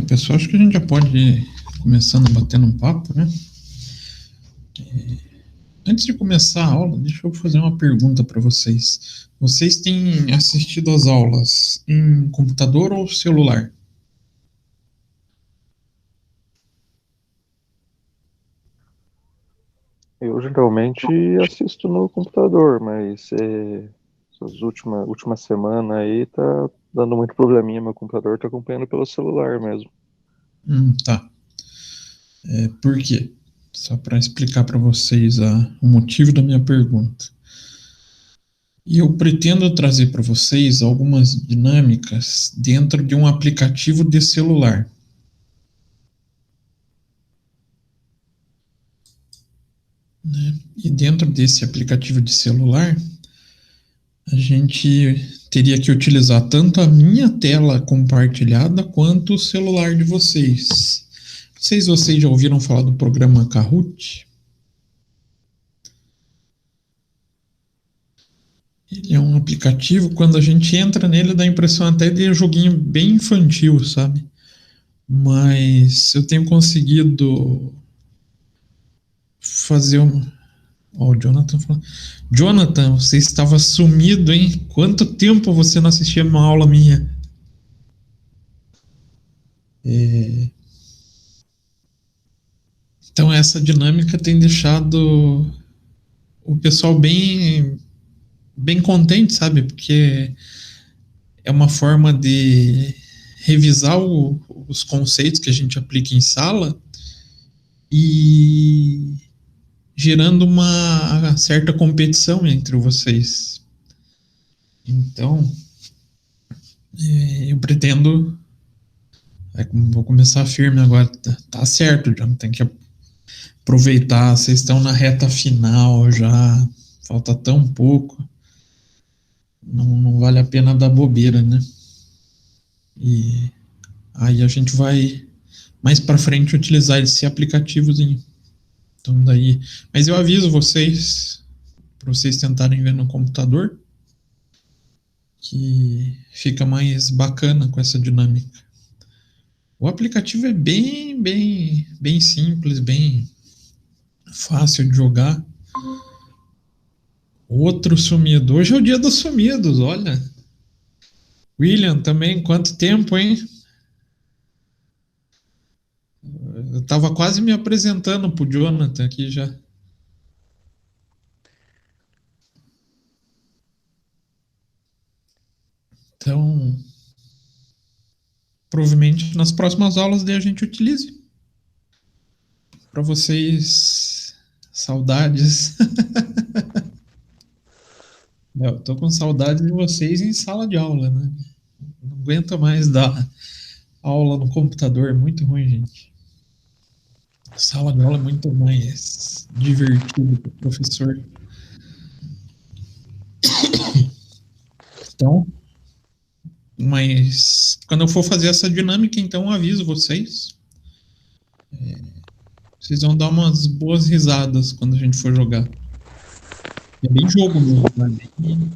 Pessoal, acho que a gente já pode ir começando batendo um papo, né? Antes de começar a aula, deixa eu fazer uma pergunta para vocês. Vocês têm assistido às aulas em computador ou celular? Eu geralmente assisto no computador, mas essas última semana aí tá dando muito probleminha. Meu computador tá acompanhando pelo celular mesmo. Tá. Por quê? Só para explicar para vocês o motivo da minha pergunta. E eu pretendo trazer para vocês algumas dinâmicas dentro de um aplicativo de celular. E dentro desse aplicativo de celular, a gente teria que utilizar tanto a minha tela compartilhada quanto o celular de vocês. Não sei se vocês já ouviram falar do programa Kahoot. Ele é um aplicativo, quando a gente entra nele, dá a impressão até de um joguinho bem infantil, sabe? Mas eu tenho conseguido fazer um. Ó, o Jonathan falando. Jonathan, você estava sumido, hein? Quanto tempo você não assistia uma aula minha? É, Então, essa dinâmica tem deixado o pessoal bem contente, sabe? Porque é uma forma de revisar os conceitos que a gente aplica em sala e gerando uma certa competição entre vocês. Então, eu pretendo. Vou começar firme agora. Tá certo, já não tem que aproveitar. Vocês estão na reta final já. Falta tão pouco. Não vale a pena dar bobeira, né? E aí a gente vai mais para frente utilizar esse aplicativozinho. Então daí, mas eu aviso vocês para vocês tentarem ver no computador que fica mais bacana com essa dinâmica. O aplicativo é bem simples, bem fácil de jogar. Outro sumido. Hoje é o dia dos sumidos, olha. William também, quanto tempo, hein? Eu tava quase me apresentando pro Jonathan aqui já. Então, provavelmente nas próximas aulas daí a gente utilize para vocês. Saudades. Eu tô com saudade de vocês em sala de aula, né? Não aguento mais dar aula no computador, é muito ruim, gente. Sala de aula é muito mais divertido para o professor. Então, mas quando eu for fazer essa dinâmica, então eu aviso vocês. Vocês vão dar umas boas risadas quando a gente for jogar. É bem jogo mesmo, né? Bem,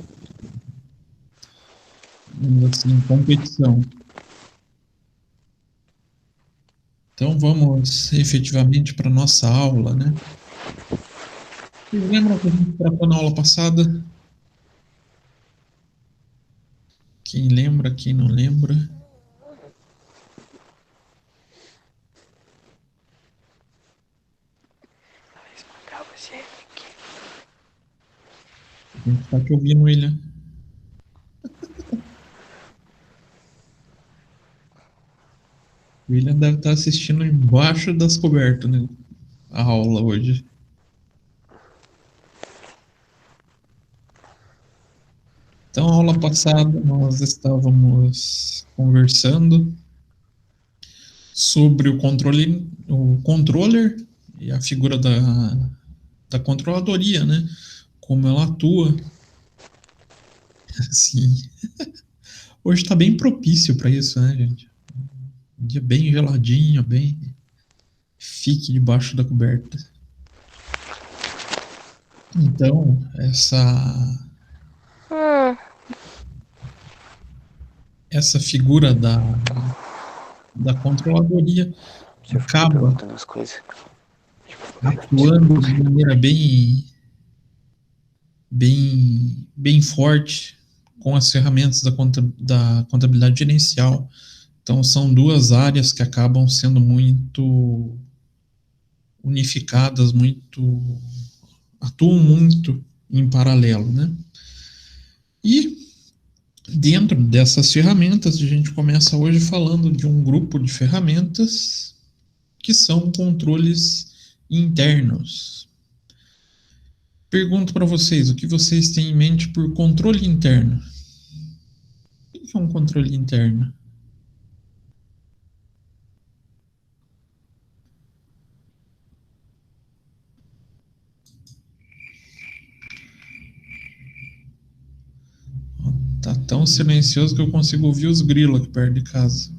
assim, competição. Então vamos efetivamente para nossa aula, né? Vocês lembram que a gente tratou na aula passada? Quem lembra, quem não lembra? A gente está te ouvindo, William. O William deve estar assistindo embaixo das cobertas, né? A aula hoje. Então, a aula passada, nós estávamos conversando sobre o controller e a figura da controladoria, né? Como ela atua. Assim, hoje está bem propício para isso, né, gente? Um dia bem geladinho, bem fique debaixo da coberta. Então, essa figura da controladoria Se eu ficar acaba perguntando as coisas. atuando de maneira bem forte com as ferramentas da contabilidade gerencial. Então, são duas áreas que acabam sendo muito unificadas, atuam muito em paralelo, né? E dentro dessas ferramentas, a gente começa hoje falando de um grupo de ferramentas que são controles internos. Pergunto para vocês, o que vocês têm em mente por controle interno? O que é um controle interno? Tá tão silencioso que eu consigo ouvir os grilos aqui perto de casa.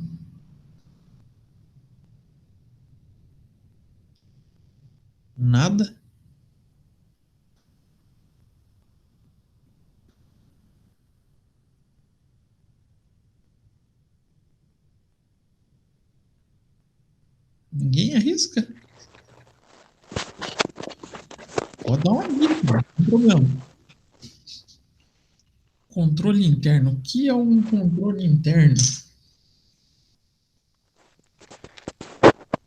Nada? Ninguém arrisca? Pode dar uma dica, não tem problema. Controle interno. O que é um controle interno?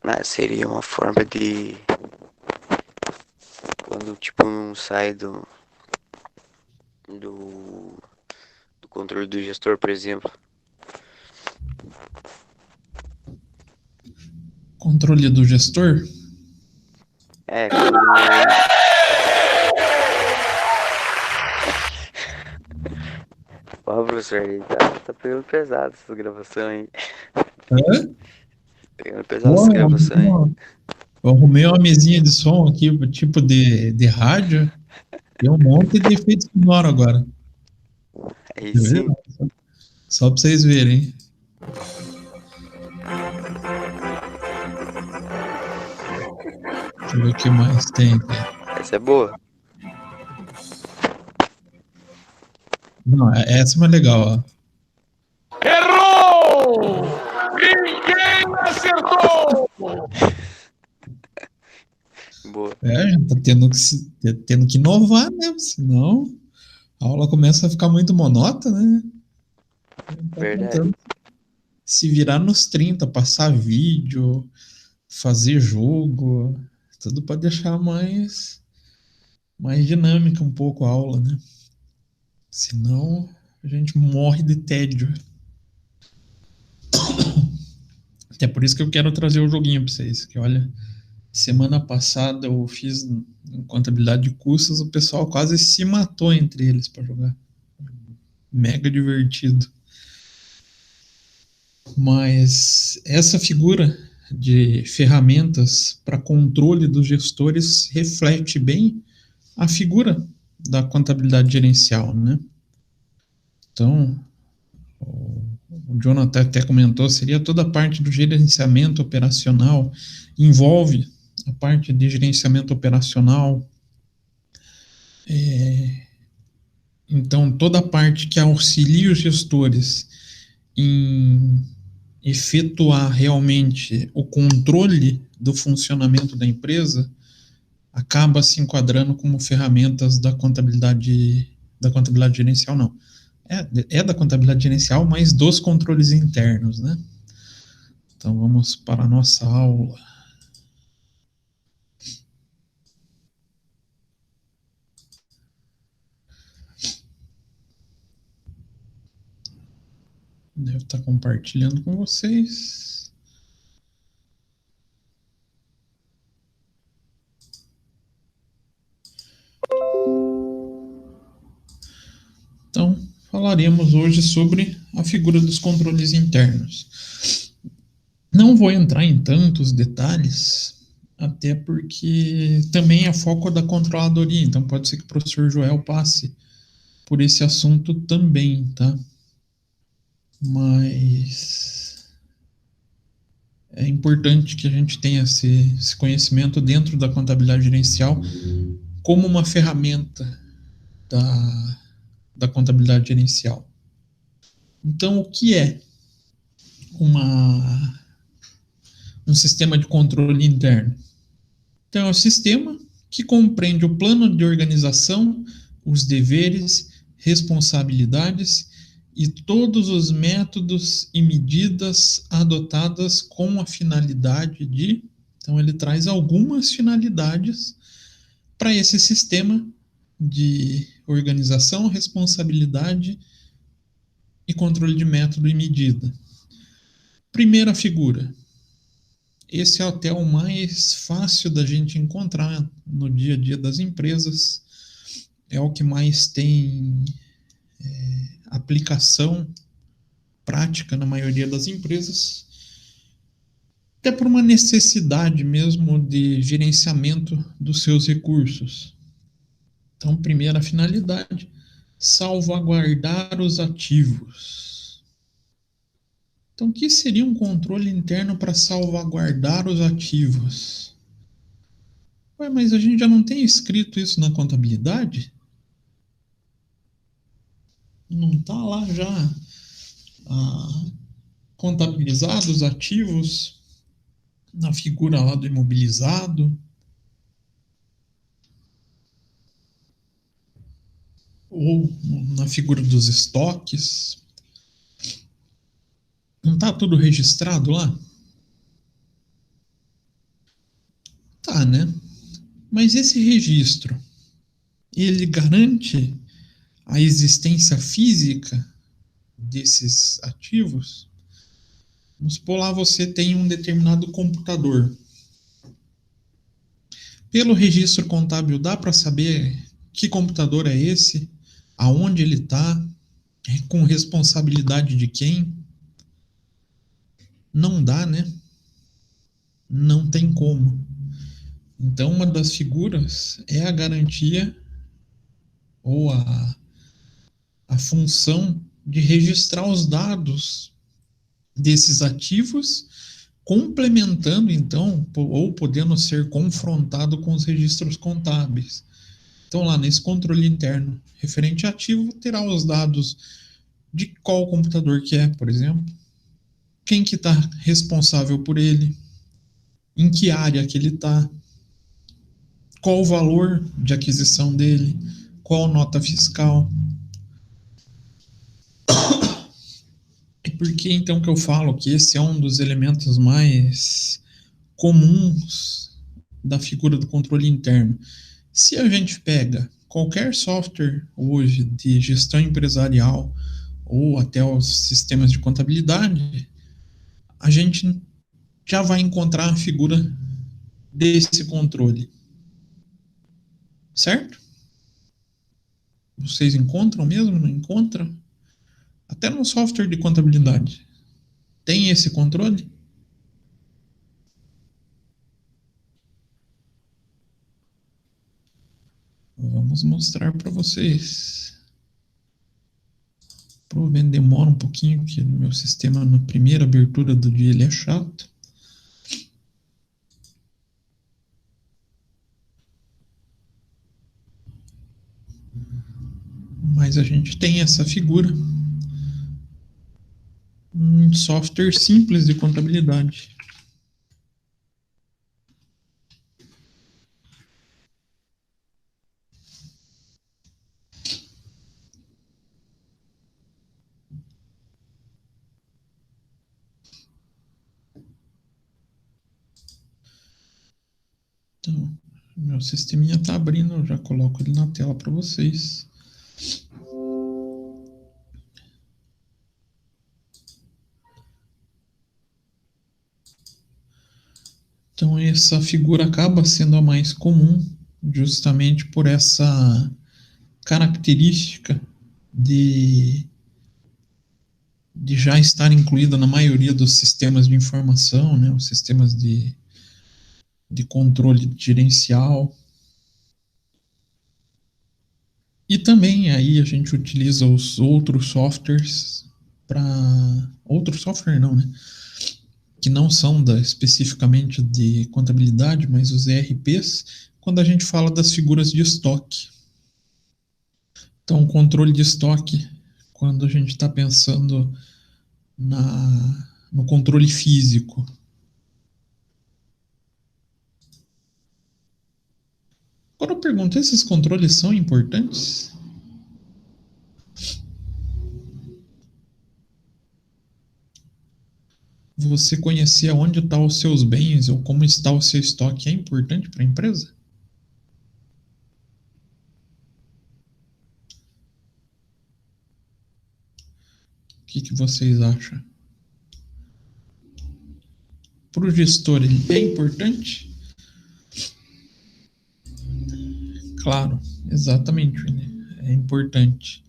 Mas seria uma forma de. Quando tipo não sai do controle do gestor, por exemplo. Controle do gestor? É, quando. Ó, professor, aí tá pegando pesado essa gravação aí. Hã? Pegando pesado essa gravação aí. Eu arrumei uma mesinha de som aqui, tipo de rádio. Tem um monte de efeito sonoro agora. Aí Quer ver? sim. Só pra vocês verem. Deixa eu ver o que mais tem aqui. Essa é boa. Não, essa é mais legal, ó. Errou! Ninguém acertou! Boa. A gente tá tendo que inovar, né? Senão a aula começa a ficar muito monótona, né? A gente tá Verdade. tentando se virar nos 30, passar vídeo, fazer jogo, tudo para deixar mais dinâmica um pouco a aula, né? Senão a gente morre de tédio. Até por isso que eu quero trazer o joguinho para vocês, que olha, semana passada eu fiz em contabilidade de custos, o pessoal quase se matou entre eles para jogar. Mega divertido. Mas essa figura de ferramentas para controle dos gestores reflete bem a figura da contabilidade gerencial, né? Então, o Jonathan até comentou, seria toda a parte do gerenciamento operacional, envolve a parte de gerenciamento operacional, então toda a parte que auxilia os gestores em efetuar realmente o controle do funcionamento da empresa acaba se enquadrando como ferramentas da contabilidade gerencial, não. É da contabilidade gerencial, mas dos controles internos, né? Então vamos para a nossa aula. Devo estar compartilhando com vocês. Então, falaremos hoje sobre a figura dos controles internos. Não vou entrar em tantos detalhes, até porque também é foco da controladoria, então pode ser que o professor Joel passe por esse assunto também, tá? Mas é importante que a gente tenha esse conhecimento dentro da contabilidade gerencial como uma ferramenta da contabilidade gerencial. Então, o que é uma um sistema de controle interno? Então, é um sistema que compreende o plano de organização, os deveres, responsabilidades e todos os métodos e medidas adotadas com a finalidade de... Então, ele traz algumas finalidades para esse sistema de organização, responsabilidade e controle de método e medida. Primeira figura. Esse é até o mais fácil da gente encontrar no dia a dia das empresas. É o que mais tem aplicação prática na maioria das empresas, até por uma necessidade mesmo de gerenciamento dos seus recursos. Então, primeira finalidade, salvaguardar os ativos. Então, o que seria um controle interno para salvaguardar os ativos? Ué, mas a gente já não tem escrito isso na contabilidade? Não está lá já contabilizado os ativos na figura lá do imobilizado? Ou na figura dos estoques? Não está tudo registrado lá? Tá, né? Mas esse registro, ele garante a existência física desses ativos? Vamos supor lá, você tem um determinado computador. Pelo registro contábil dá para saber que computador é esse, aonde ele está, com responsabilidade de quem? Não dá, né? Não tem como. Então, uma das figuras é a garantia ou a função de registrar os dados desses ativos, complementando, então, ou podendo ser confrontado com os registros contábeis. Então, lá nesse controle interno referente a ativo, terá os dados de qual computador que é, por exemplo, quem que está responsável por ele, em que área que ele está, qual o valor de aquisição dele, qual nota fiscal. E por que então que eu falo que esse é um dos elementos mais comuns da figura do controle interno? Se a gente pega qualquer software hoje de gestão empresarial ou até os sistemas de contabilidade, a gente já vai encontrar a figura desse controle. Certo? Vocês encontram mesmo? Não encontram? Até no software de contabilidade. Tem esse controle? Vamos mostrar para vocês. Provavelmente demora um pouquinho, porque o meu sistema na primeira abertura do dia ele é chato. Mas a gente tem essa figura. Um software simples de contabilidade. Então, meu sisteminha está abrindo, eu já coloco ele na tela para vocês. Então, essa figura acaba sendo a mais comum, justamente por essa característica de já estar incluída na maioria dos sistemas de informação, né, os sistemas de controle gerencial. E também aí a gente utiliza os outros softwares para... Outro software não, né? Que não são especificamente de contabilidade, mas os ERPs, quando a gente fala das figuras de estoque. Então, controle de estoque, quando a gente está pensando no controle físico. Agora eu pergunto, esses controles são importantes? Você conhecer onde estão os seus bens ou como está o seu estoque é importante para a empresa? O que vocês acham? Para o gestor, ele é importante? Claro, exatamente, né? É importante.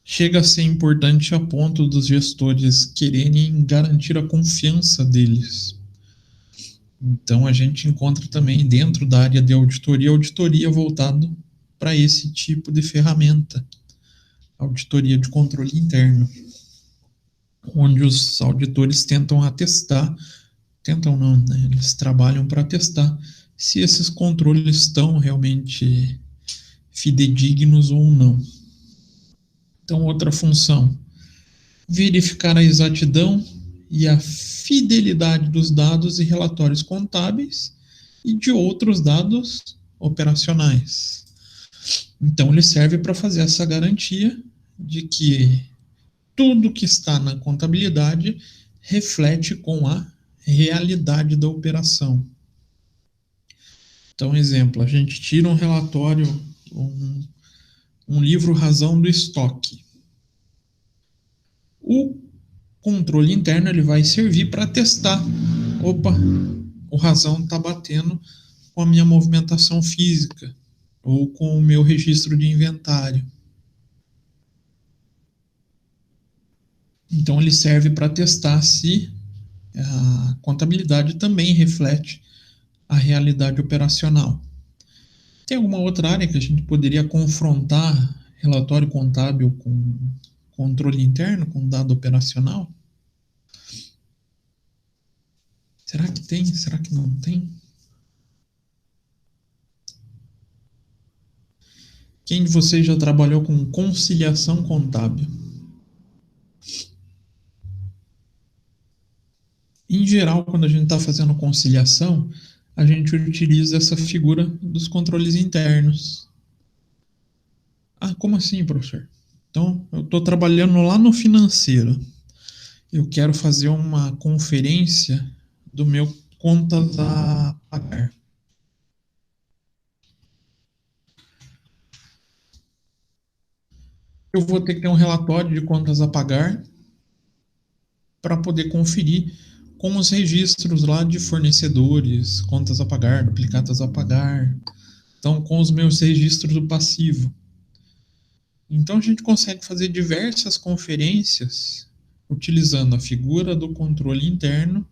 Chega a ser importante a ponto dos gestores quererem garantir a confiança deles. Então, a gente encontra também dentro da área de auditoria voltado para esse tipo de ferramenta. Auditoria de controle interno, onde os auditores tentam atestar, tentam não, né? Eles trabalham para atestar se esses controles estão realmente fidedignos ou não. Então, outra função, verificar a exatidão e a fidelidade dos dados e relatórios contábeis e de outros dados operacionais. Então, ele serve para fazer essa garantia de que tudo que está na contabilidade reflete com a realidade da operação. Então, exemplo, a gente tira um relatório, um livro razão do estoque. O controle interno ele vai servir para testar. Opa, o razão está batendo com a minha movimentação física ou com o meu registro de inventário. Então, ele serve para testar se a contabilidade também reflete a realidade operacional. Tem alguma outra área que a gente poderia confrontar relatório contábil com controle interno, com dado operacional? Será que tem? Será que não tem? Quem de vocês já trabalhou com conciliação contábil? Em geral, quando a gente está fazendo conciliação, a gente utiliza essa figura dos controles internos. Ah, como assim, professor? Então, eu estou trabalhando lá no financeiro. Eu quero fazer uma conferência do meu contas a pagar. Eu vou ter que ter um relatório de contas a pagar para poder conferir com os registros lá de fornecedores, contas a pagar, duplicatas a pagar, então com os meus registros do passivo. Então a gente consegue fazer diversas conferências utilizando a figura do controle interno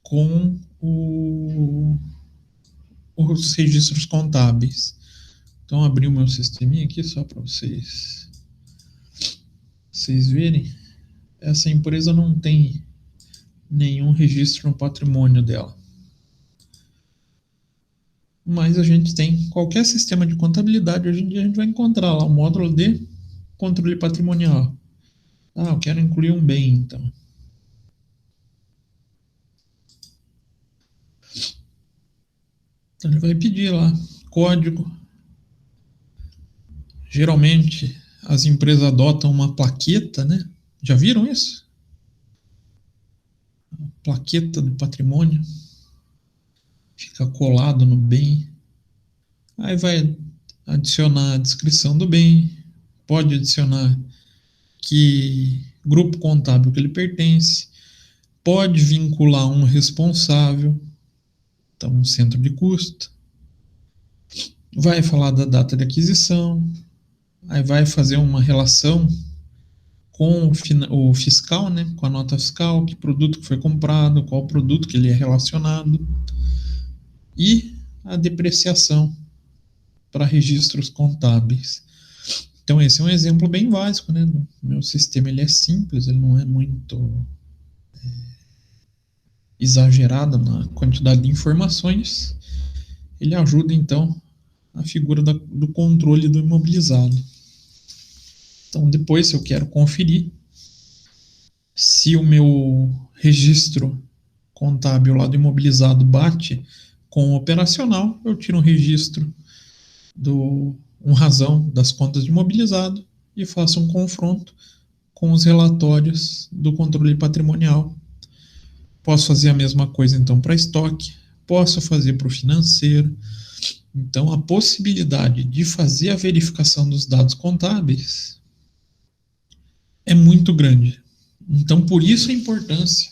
com os registros contábeis. Então abri o meu sisteminha aqui só para vocês verem. Essa empresa não tem nenhum registro no patrimônio dela. Mas a gente tem qualquer sistema de contabilidade, hoje em dia a gente vai encontrar lá o módulo de controle patrimonial. Ah, eu quero incluir um bem, então. Então ele vai pedir lá código. Geralmente as empresas adotam uma plaqueta, né? Já viram isso? Plaqueta do patrimônio. Fica colado no bem. Aí vai adicionar a descrição do bem. Pode adicionar que grupo contábil que ele pertence. Pode vincular um responsável. Então, um centro de custo. Vai falar da data de aquisição. Aí vai fazer uma relação com o fiscal, né? Com a nota fiscal, que produto que foi comprado, qual produto que ele é relacionado. E a depreciação para registros contábeis. Então esse é um exemplo bem básico, né? O meu sistema ele é simples, ele não é muito exagerado na quantidade de informações. Ele ajuda então a figura do controle do imobilizado. Então depois, se eu quero conferir se o meu registro contábil lá do imobilizado bate com o operacional, eu tiro um registro razão das contas de imobilizado e faço um confronto com os relatórios do controle patrimonial. Posso fazer a mesma coisa, então, para estoque, posso fazer para o financeiro. Então, a possibilidade de fazer a verificação dos dados contábeis é muito grande. Então, por isso a importância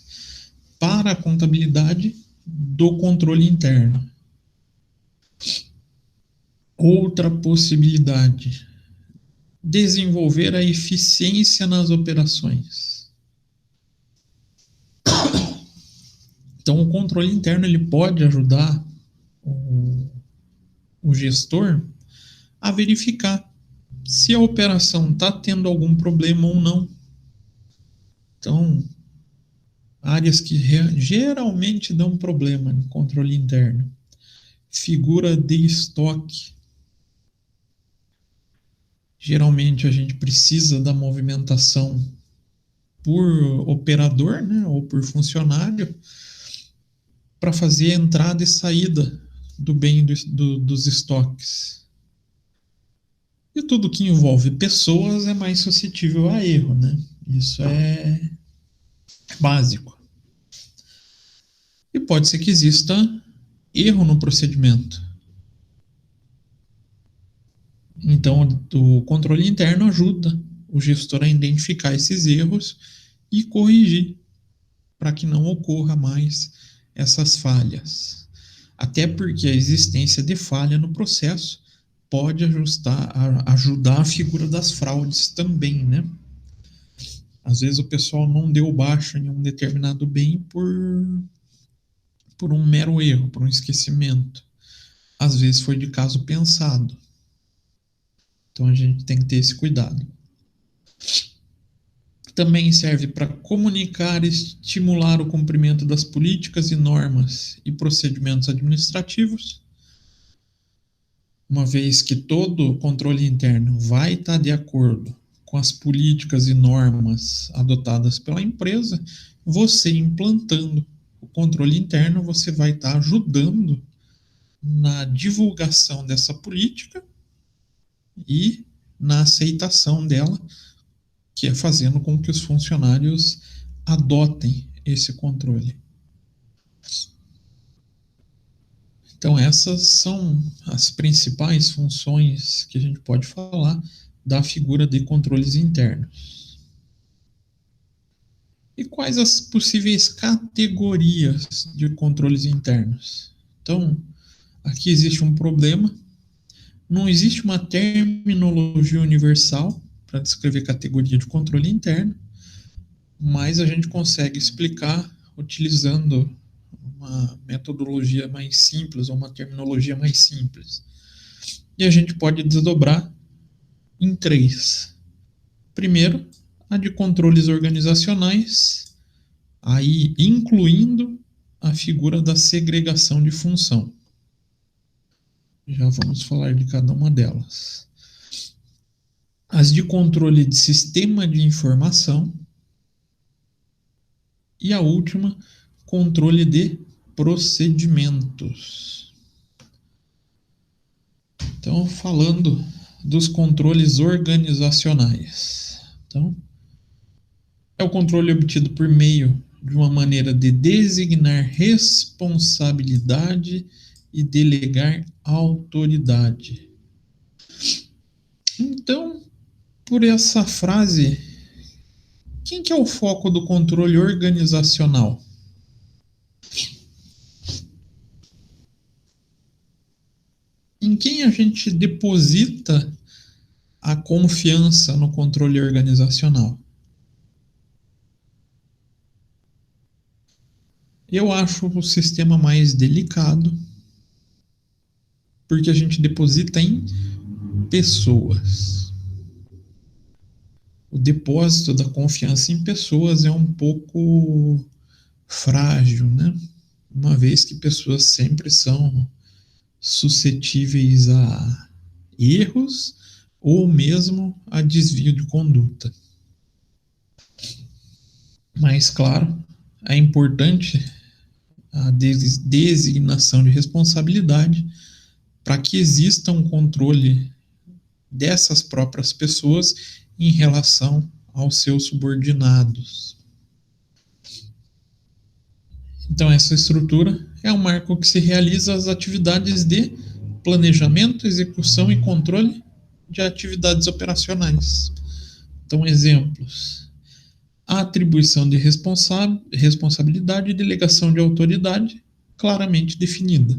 para a contabilidade do controle interno. Outra possibilidade, desenvolver a eficiência nas operações. Então, o controle interno ele pode ajudar o gestor a verificar se a operação está tendo algum problema ou não. Então, áreas que geralmente dão problema no controle interno. Figura de estoque. Geralmente a gente precisa da movimentação por operador, né, ou por funcionário, para fazer a entrada e saída do bem dos estoques. E tudo que envolve pessoas é mais suscetível a erro, né? Isso é básico. E pode ser que exista erro no procedimento. Então, o controle interno ajuda o gestor a identificar esses erros e corrigir para que não ocorra mais essas falhas. Até porque a existência de falha no processo pode ajudar a figura das fraudes também, né? Às vezes o pessoal não deu baixa em um determinado bem por um mero erro, por um esquecimento. Às vezes foi de caso pensado. Então a gente tem que ter esse cuidado. Também serve para comunicar e estimular o cumprimento das políticas e normas e procedimentos administrativos, uma vez que todo controle interno vai estar de acordo com as políticas e normas adotadas pela empresa. Você implantando o controle interno, você vai estar ajudando na divulgação dessa política e na aceitação dela, que é fazendo com que os funcionários adotem esse controle. Então, essas são as principais funções que a gente pode falar da figura de controles internos. E quais as possíveis categorias de controles internos? Então, aqui existe um problema. Não existe uma terminologia universal para descrever categoria de controle interno, mas a gente consegue explicar utilizando uma metodologia mais simples ou uma terminologia mais simples. E a gente pode desdobrar em 3. Primeiro, a de controles organizacionais, aí incluindo a figura da segregação de função. Já vamos falar de cada uma delas. As de controle de sistema de informação. E a última, controle de procedimentos. Então, falando dos controles organizacionais. Então, é o controle obtido por meio de uma maneira de designar responsabilidade e delegar autoridade. Então, por essa frase, quem que é o foco do controle organizacional? Em quem a gente deposita a confiança no controle organizacional? Eu acho o sistema mais delicado, porque a gente deposita em pessoas. O depósito da confiança em pessoas é um pouco frágil, né? Uma vez que pessoas sempre são suscetíveis a erros ou mesmo a desvio de conduta. Mas, claro, é importante a designação de responsabilidade para que exista um controle dessas próprias pessoas em relação aos seus subordinados. Então, essa estrutura é um marco que se realiza as atividades de planejamento, execução e controle de atividades operacionais. Então, exemplos: a atribuição de responsabilidade e delegação de autoridade claramente definida.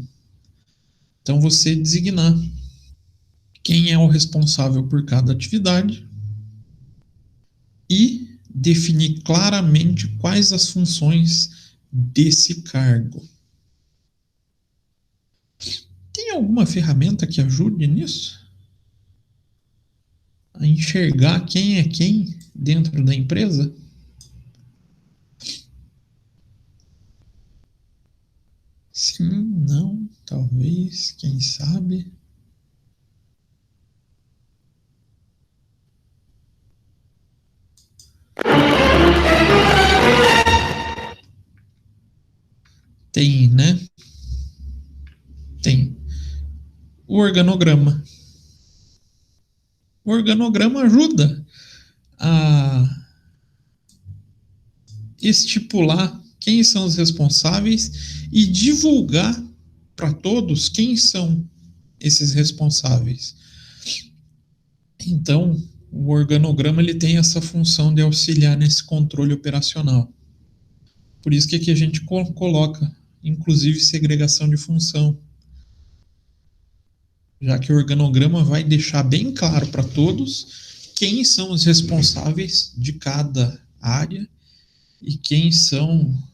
Então, você designar quem é o responsável por cada atividade e definir claramente quais as funções desse cargo. Tem alguma ferramenta que ajude nisso? A enxergar quem é quem dentro da empresa? Sim, não, talvez, quem sabe. Tem, né? Tem. O organograma. O organograma ajuda a estipular quem são os responsáveis e divulgar para todos quem são esses responsáveis. Então, o organograma ele tem essa função de auxiliar nesse controle operacional. Por isso que aqui a gente coloca, inclusive, segregação de função, já que o organograma vai deixar bem claro para todos quem são os responsáveis de cada área e quem são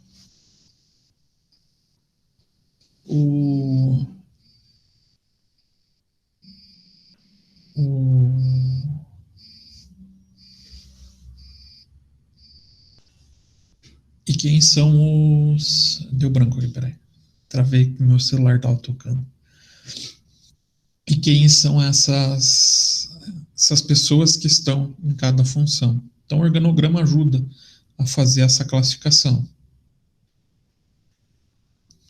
e quem são os... Deu branco aqui, peraí. Travei que meu celular estava tocando. E quem são essas pessoas que estão em cada função. Então, o organograma ajuda a fazer essa classificação.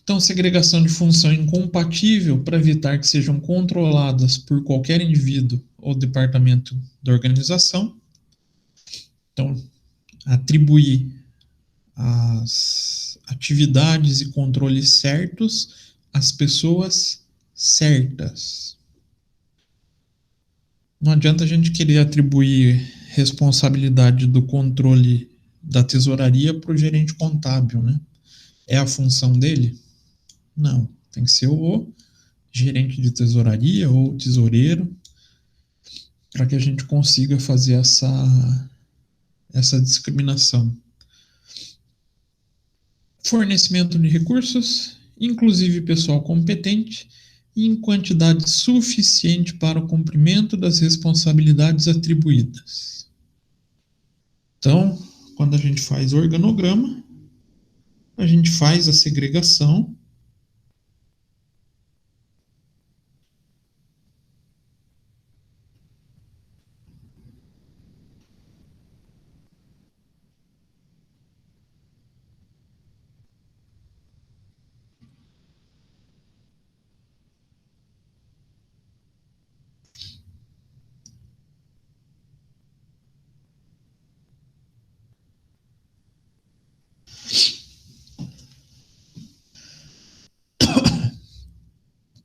Então, segregação de função incompatível para evitar que sejam controladas por qualquer indivíduo ou departamento da organização. Então, atribuir as atividades e controles certos às pessoas certas. Não adianta a gente querer atribuir responsabilidade do controle da tesouraria para o gerente contábil, né? É a função dele? Não, tem que ser o gerente de tesouraria ou o tesoureiro, para que a gente consiga fazer essa discriminação. Fornecimento de recursos, inclusive pessoal competente, e em quantidade suficiente para o cumprimento das responsabilidades atribuídas. Então, quando a gente faz organograma, a gente faz a segregação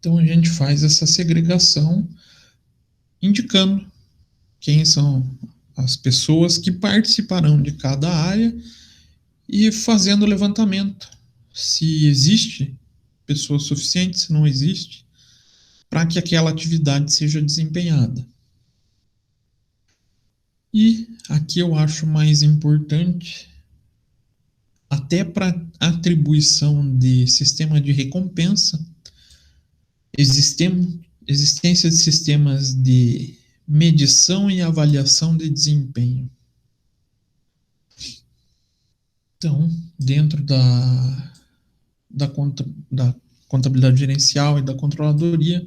Então, a gente faz essa segregação indicando quem são as pessoas que participarão de cada área e fazendo o levantamento. Se existe pessoa suficiente, se não existe, para que aquela atividade seja desempenhada. E aqui eu acho mais importante, até para atribuição de sistema de recompensa, existência de sistemas de medição e avaliação de desempenho. Então, dentro da contabilidade gerencial e da controladoria,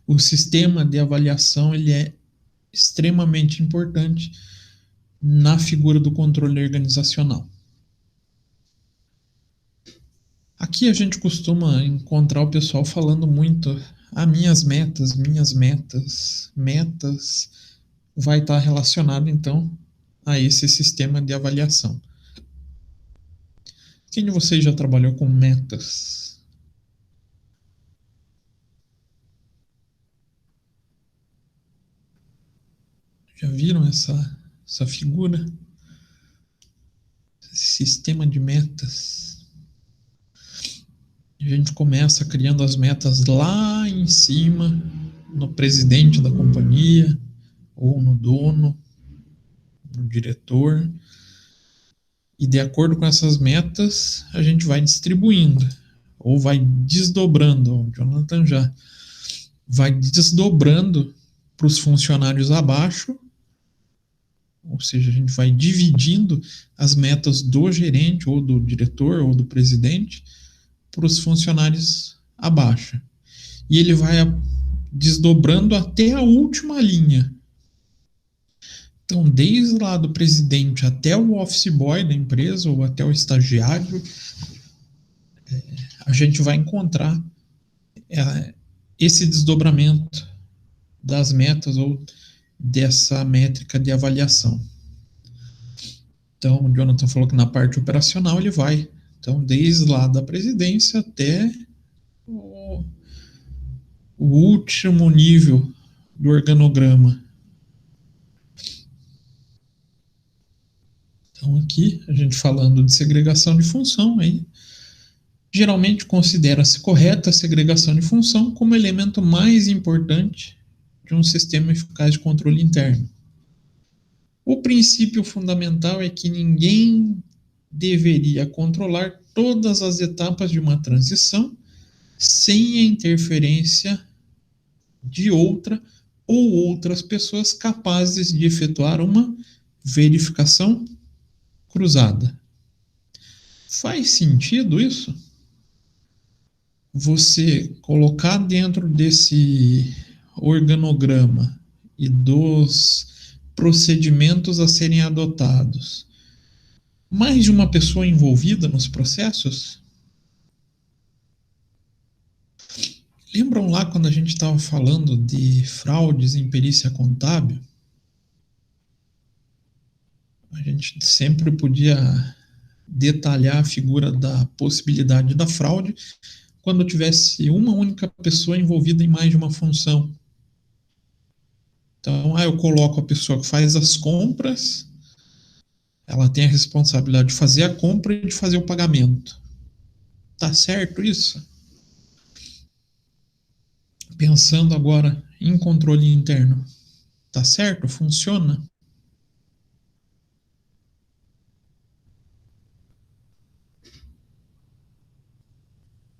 o sistema de avaliação ele é extremamente importante na figura do controle organizacional. Aqui a gente costuma encontrar o pessoal falando muito minhas metas, vai estar relacionado, então, a esse sistema de avaliação. Quem de vocês já trabalhou com metas? Já viram essa figura? Esse sistema de metas. A gente começa criando as metas lá em cima, no presidente da companhia, ou no dono, no diretor. E de acordo com essas metas, a gente vai distribuindo, ou vai desdobrando. O Jonathan já vai desdobrando para os funcionários abaixo, ou seja, a gente vai dividindo as metas do gerente, ou do diretor, ou do presidente, para os funcionários abaixo. E ele vai desdobrando até a última linha. Então, desde lá do presidente até o office boy da empresa, ou até o estagiário, a gente vai encontrar esse desdobramento das metas, ou dessa métrica de avaliação. Então, o Jonathan falou que na parte operacional ele vai, então, desde lá da presidência até o último nível do organograma. Então, aqui, a gente falando de segregação de função, aí, geralmente considera-se correta a segregação de função como elemento mais importante de um sistema eficaz de controle interno. O princípio fundamental é que ninguém deveria controlar todas as etapas de uma transição sem a interferência de outra ou outras pessoas capazes de efetuar uma verificação cruzada. Faz sentido isso? Você colocar dentro desse organograma e dos procedimentos a serem adotados mais de uma pessoa envolvida nos processos? Lembram lá quando a gente estava falando de fraudes em perícia contábil? A gente sempre podia detalhar a figura da possibilidade da fraude quando tivesse uma única pessoa envolvida em mais de uma função. Então, eu coloco a pessoa que faz as compras, ela tem a responsabilidade de fazer a compra e de fazer o pagamento. Tá certo isso? Pensando agora em controle interno, tá certo? Funciona?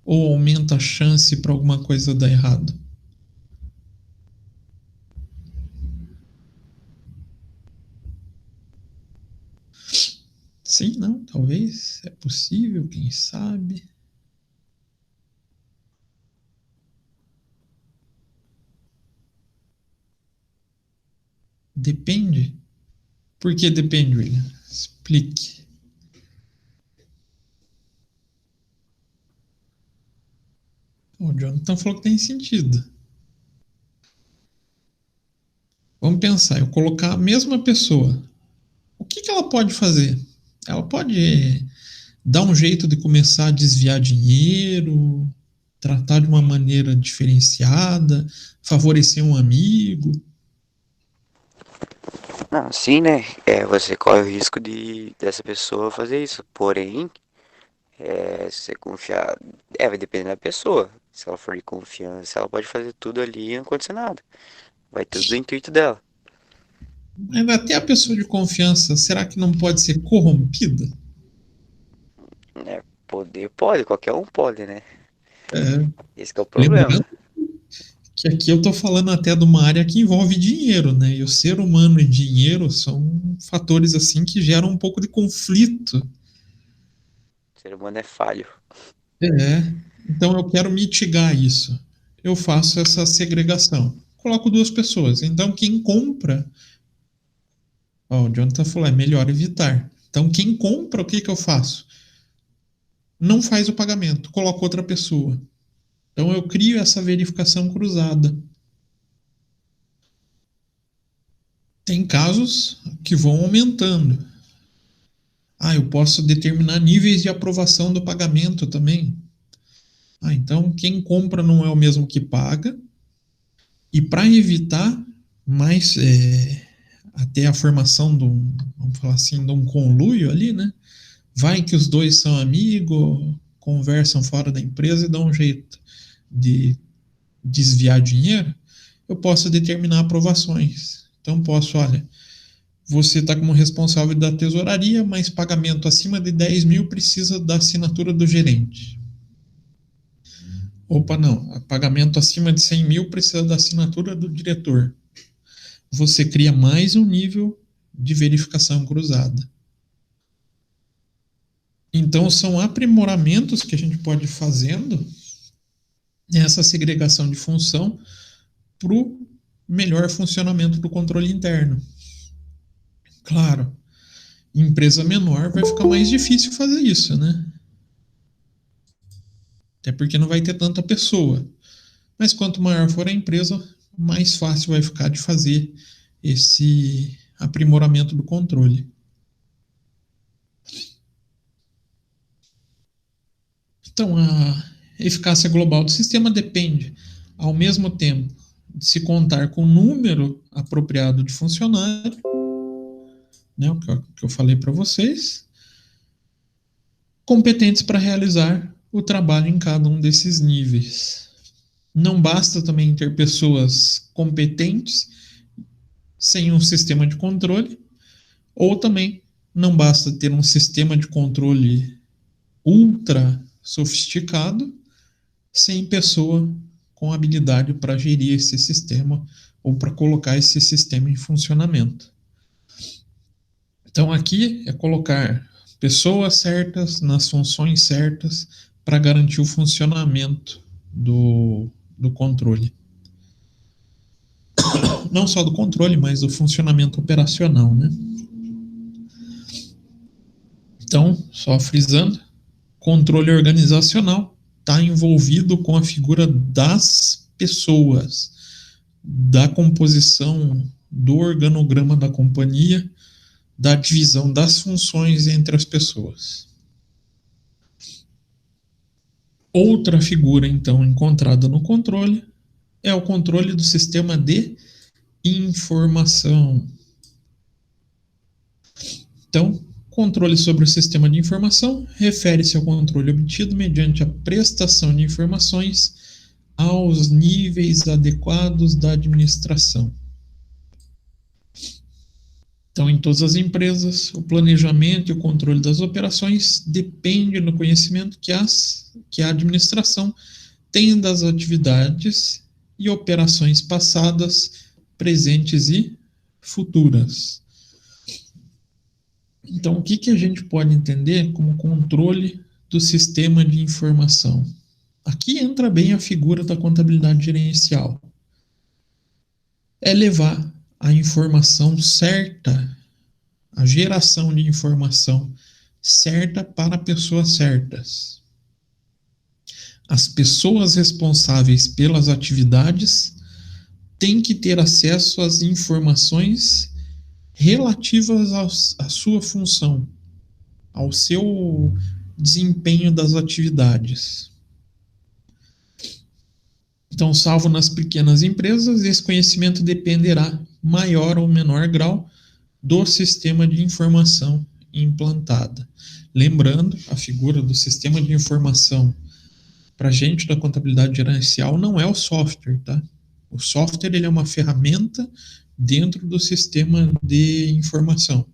Ou aumenta a chance para alguma coisa dar errado? Sim, não, talvez, é possível, quem sabe. Depende? Por que depende, William? Explique. O Jonathan falou que tem sentido. Vamos pensar, eu colocar a mesma pessoa. O que ela pode fazer? Ela pode dar um jeito de começar a desviar dinheiro, tratar de uma maneira diferenciada, favorecer um amigo. Não, sim, né? Você corre o risco dessa pessoa fazer isso. Porém, se você confiar. Vai depender da pessoa. Se ela for de confiança, ela pode fazer tudo ali e não acontecer nada. Vai tudo do intuito dela. Mas até a pessoa de confiança, será que não pode ser corrompida? Poder pode, qualquer um pode, né? Esse que é o problema. Lembrando que aqui eu estou falando até de uma área que envolve dinheiro, né? E o ser humano e dinheiro são fatores assim que geram um pouco de conflito. O ser humano é falho. Então eu quero mitigar isso. Eu faço essa segregação. Coloco duas pessoas. Então quem compra... o Jonathan falou, é melhor evitar. Então quem compra, o que eu faço? Não faz o pagamento, coloca outra pessoa. Então eu crio essa verificação cruzada. Tem casos que vão aumentando. Eu posso determinar níveis de aprovação do pagamento também. Então quem compra não é o mesmo que paga. E para evitar mais até a formação de um, vamos falar assim, de um conluio ali, né? Vai que os dois são amigos, conversam fora da empresa e dão um jeito de desviar dinheiro, eu posso determinar aprovações. Então posso, olha, você está como responsável da tesouraria, mas pagamento acima de 10 mil precisa da assinatura do gerente. Opa, não, pagamento acima de 100 mil precisa da assinatura do diretor. Você cria mais um nível de verificação cruzada. Então, são aprimoramentos que a gente pode ir fazendo nessa segregação de função para o melhor funcionamento do controle interno. Claro, em empresa menor vai ficar mais difícil fazer isso, né? Até porque não vai ter tanta pessoa. Mas quanto maior for a empresa, mais fácil vai ficar de fazer esse aprimoramento do controle. Então, a eficácia global do sistema depende, ao mesmo tempo, de se contar com o número apropriado de funcionário, né, o que eu falei para vocês, competentes para realizar o trabalho em cada um desses níveis. Não basta também ter pessoas competentes sem um sistema de controle, ou também não basta ter um sistema de controle ultra sofisticado sem pessoa com habilidade para gerir esse sistema ou para colocar esse sistema em funcionamento. Então aqui é colocar pessoas certas nas funções certas para garantir o funcionamento do controle. Não só do controle, mas do funcionamento operacional, né? Então, só frisando, controle organizacional está envolvido com a figura das pessoas, da composição do organograma da companhia, da divisão das funções entre as pessoas. Outra figura, então, encontrada no controle é o controle do sistema de informação. Então, controle sobre o sistema de informação refere-se ao controle obtido mediante a prestação de informações aos níveis adequados da administração. Então, em todas as empresas, o planejamento e o controle das operações depende do conhecimento que a administração tem das atividades e operações passadas, presentes e futuras. Então, o que a gente pode entender como controle do sistema de informação? Aqui entra bem a figura da contabilidade gerencial. É levar a informação certa, a geração de informação certa para pessoas certas. As pessoas responsáveis pelas atividades têm que ter acesso às informações relativas à sua função, ao seu desempenho das atividades. Então, salvo nas pequenas empresas, esse conhecimento dependerá, maior ou menor grau, do sistema de informação implantada. Lembrando, a figura do sistema de informação para a gente da contabilidade gerencial não é o software, tá? O software ele é uma ferramenta dentro do sistema de informação.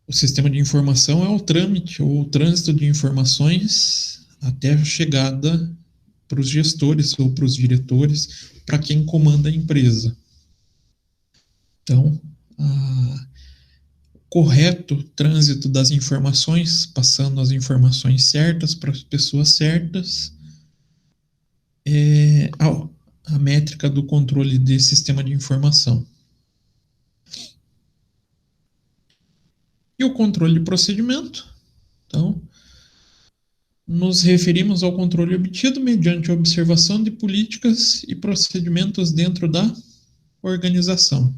O sistema de informação é o trâmite ou o trânsito de informações até a chegada para os gestores ou para os diretores, para quem comanda a empresa. Então, o correto trânsito das informações, passando as informações certas para as pessoas certas, é a métrica do controle de sistema de informação. E o controle de procedimento. Então, nos referimos ao controle obtido mediante a observação de políticas e procedimentos dentro da organização.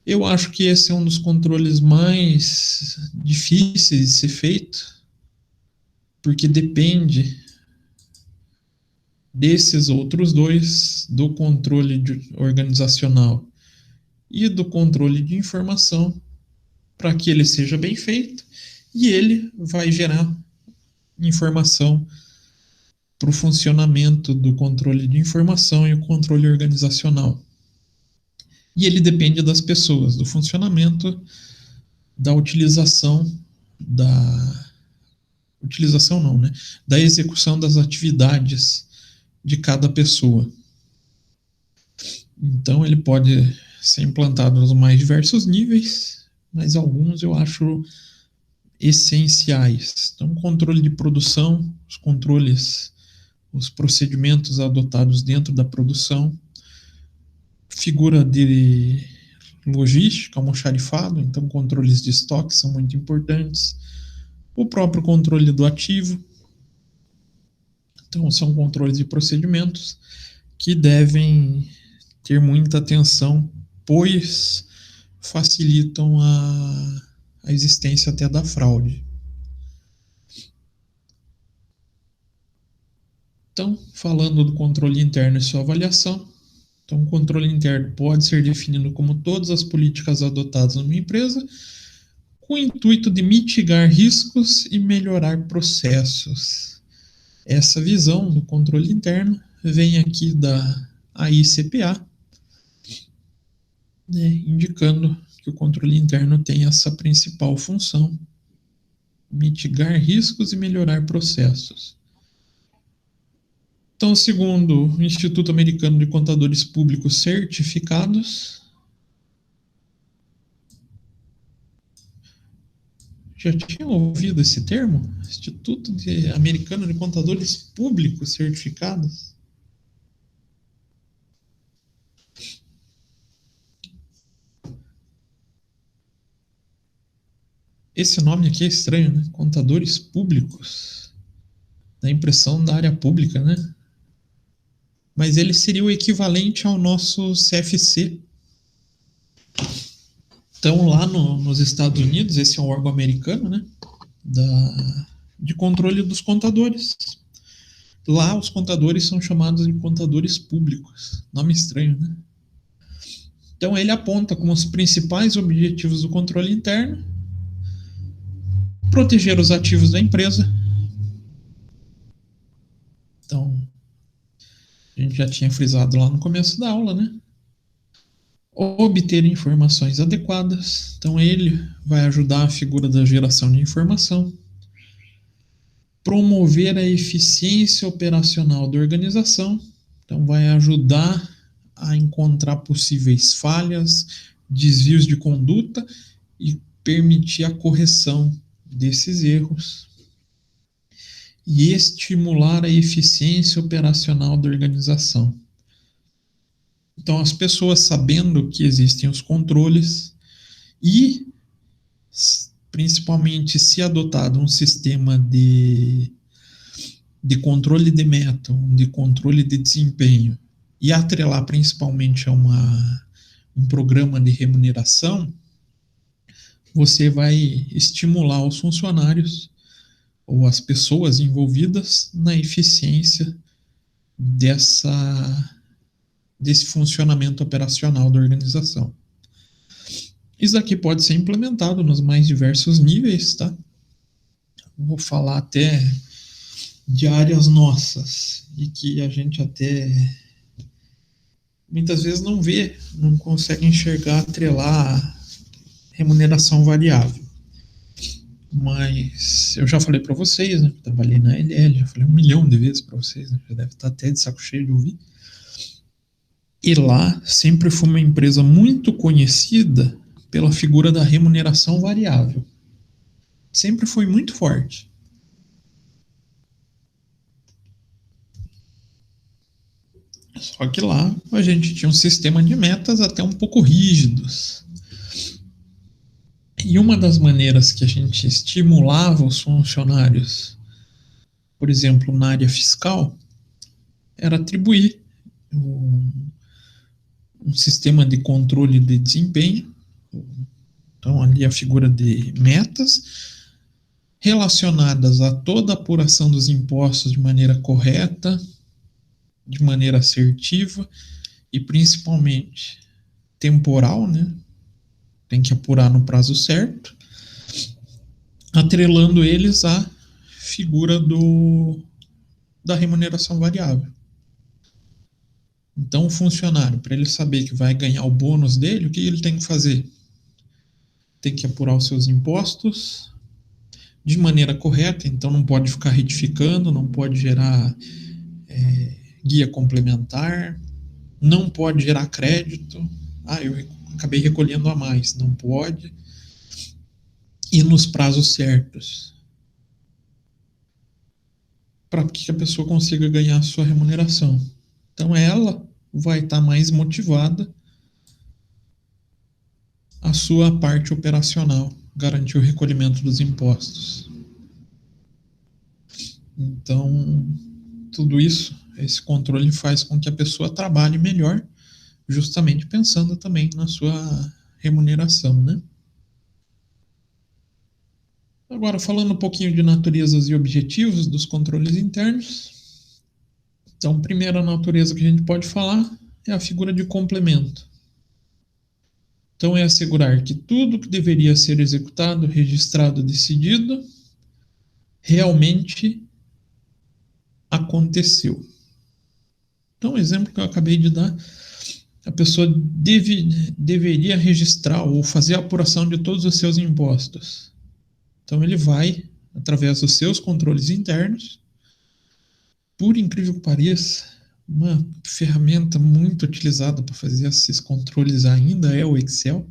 Eu acho que esse é um dos controles mais difíceis de ser feito, porque depende desses outros dois, do controle organizacional e do controle de informação, para que ele seja bem feito, e ele vai gerar informação para o funcionamento do controle de informação e o controle organizacional. E ele depende das pessoas, do funcionamento, da utilização, da execução das atividades de cada pessoa. Então ele pode ser implantado nos mais diversos níveis, mas alguns eu acho essenciais. Então, controle de produção, os controles, os procedimentos adotados dentro da produção, figura de logística, almoxarifado, então controles de estoque são muito importantes. O próprio controle do ativo. Então, são controles de procedimentos que devem ter muita atenção, pois facilitam a existência até da fraude. Então, falando do controle interno e sua avaliação, então, o controle interno pode ser definido como todas as políticas adotadas numa empresa com o intuito de mitigar riscos e melhorar processos. Essa visão do controle interno vem aqui da AICPA, né, indicando que o controle interno tem essa principal função: mitigar riscos e melhorar processos. Então, segundo o Instituto Americano de Contadores Públicos Certificados, já tinha ouvido esse termo? Instituto Americano de Contadores Públicos Certificados? Esse nome aqui é estranho, né? Contadores Públicos. Dá a impressão da área pública, né? Mas ele seria o equivalente ao nosso CFC. Então, lá nos Estados Unidos, esse é um órgão americano, né, de controle dos contadores. Lá, os contadores são chamados de contadores públicos. Nome estranho, né? Então, ele aponta como os principais objetivos do controle interno: proteger os ativos da empresa. Então, a gente já tinha frisado lá no começo da aula, né? Obter informações adequadas. Então, ele vai ajudar a figura da geração de informação. Promover a eficiência operacional da organização. Então, vai ajudar a encontrar possíveis falhas, desvios de conduta e permitir a correção desses erros. E estimular a eficiência operacional da organização. Então, as pessoas, sabendo que existem os controles e, principalmente, se adotado um sistema de controle de meta, de controle de desempenho, e atrelar principalmente a um programa de remuneração, você vai estimular os funcionários ou as pessoas envolvidas na eficiência desse funcionamento operacional da organização. Isso aqui pode ser implementado nos mais diversos níveis, tá? Vou falar até de áreas nossas e que a gente até muitas vezes não vê, não consegue enxergar, atrelar remuneração variável. Mas eu já falei para vocês, né? Trabalhei na LL, já falei 1 milhão de vezes para vocês, né? Já deve estar até de saco cheio de ouvir. E lá sempre foi uma empresa muito conhecida pela figura da remuneração variável. Sempre foi muito forte. Só que lá a gente tinha um sistema de metas até um pouco rígidos. E uma das maneiras que a gente estimulava os funcionários por exemplo, na área fiscal, era atribuir um sistema de controle de desempenho. Então, ali a figura de metas relacionadas a toda a apuração dos impostos de maneira correta, de maneira assertiva e principalmente temporal, né? Tem que apurar no prazo certo, atrelando eles à figura da remuneração variável. Então, o funcionário, para ele saber que vai ganhar o bônus dele, o que ele tem que fazer? Tem que apurar os seus impostos de maneira correta, então não pode ficar retificando, não pode gerar guia complementar, não pode gerar crédito. Eu acabei recolhendo a mais, não pode. E nos prazos certos, para que a pessoa consiga ganhar a sua remuneração. Então ela vai estar mais motivada a sua parte operacional, garantir o recolhimento dos impostos. Então, tudo isso, esse controle faz com que a pessoa trabalhe melhor, justamente pensando também na sua remuneração, né? Agora, falando um pouquinho de naturezas e objetivos dos controles internos. Então, a primeira natureza que a gente pode falar é a figura de complemento. Então, é assegurar que tudo que deveria ser executado, registrado, decidido, realmente aconteceu. Então, o exemplo que eu acabei de dar, a pessoa deveria registrar ou fazer a apuração de todos os seus impostos. Então, ele vai, através dos seus controles internos, por incrível que pareça, uma ferramenta muito utilizada para fazer esses controles ainda é o Excel.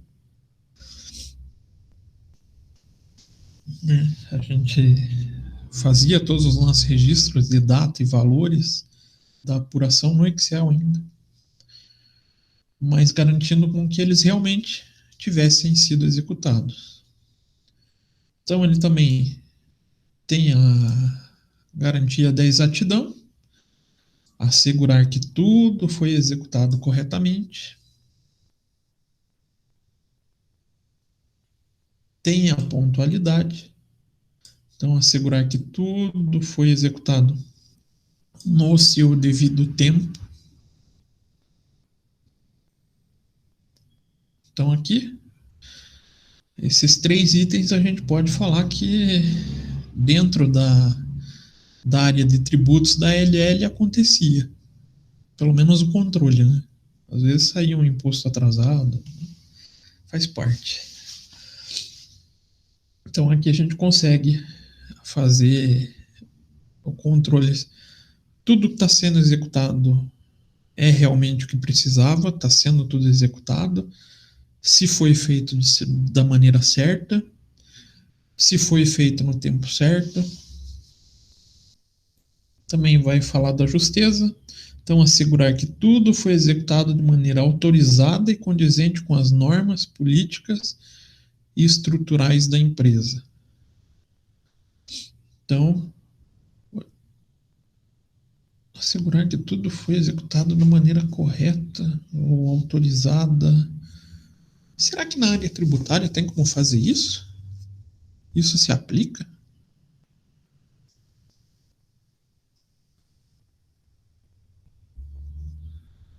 A gente fazia todos os nossos registros de data e valores da apuração no Excel ainda, mas garantindo com que eles realmente tivessem sido executados. Então ele também tem a garantia da exatidão, assegurar que tudo foi executado corretamente. Tem a pontualidade, então assegurar que tudo foi executado no seu devido tempo. Então aqui, esses 3 itens a gente pode falar que dentro da área de tributos da ALL acontecia, pelo menos o controle, né? Às vezes saía um imposto atrasado, faz parte. Então aqui a gente consegue fazer o controle, tudo que está sendo executado é realmente o que precisava, está sendo tudo executado, se foi feito da maneira certa, se foi feito no tempo certo. Também vai falar da justeza, então assegurar que tudo foi executado de maneira autorizada e condizente com as normas políticas e estruturais da empresa. Então, assegurar que tudo foi executado de maneira correta ou autorizada. Será que na área tributária tem como fazer isso? Isso se aplica?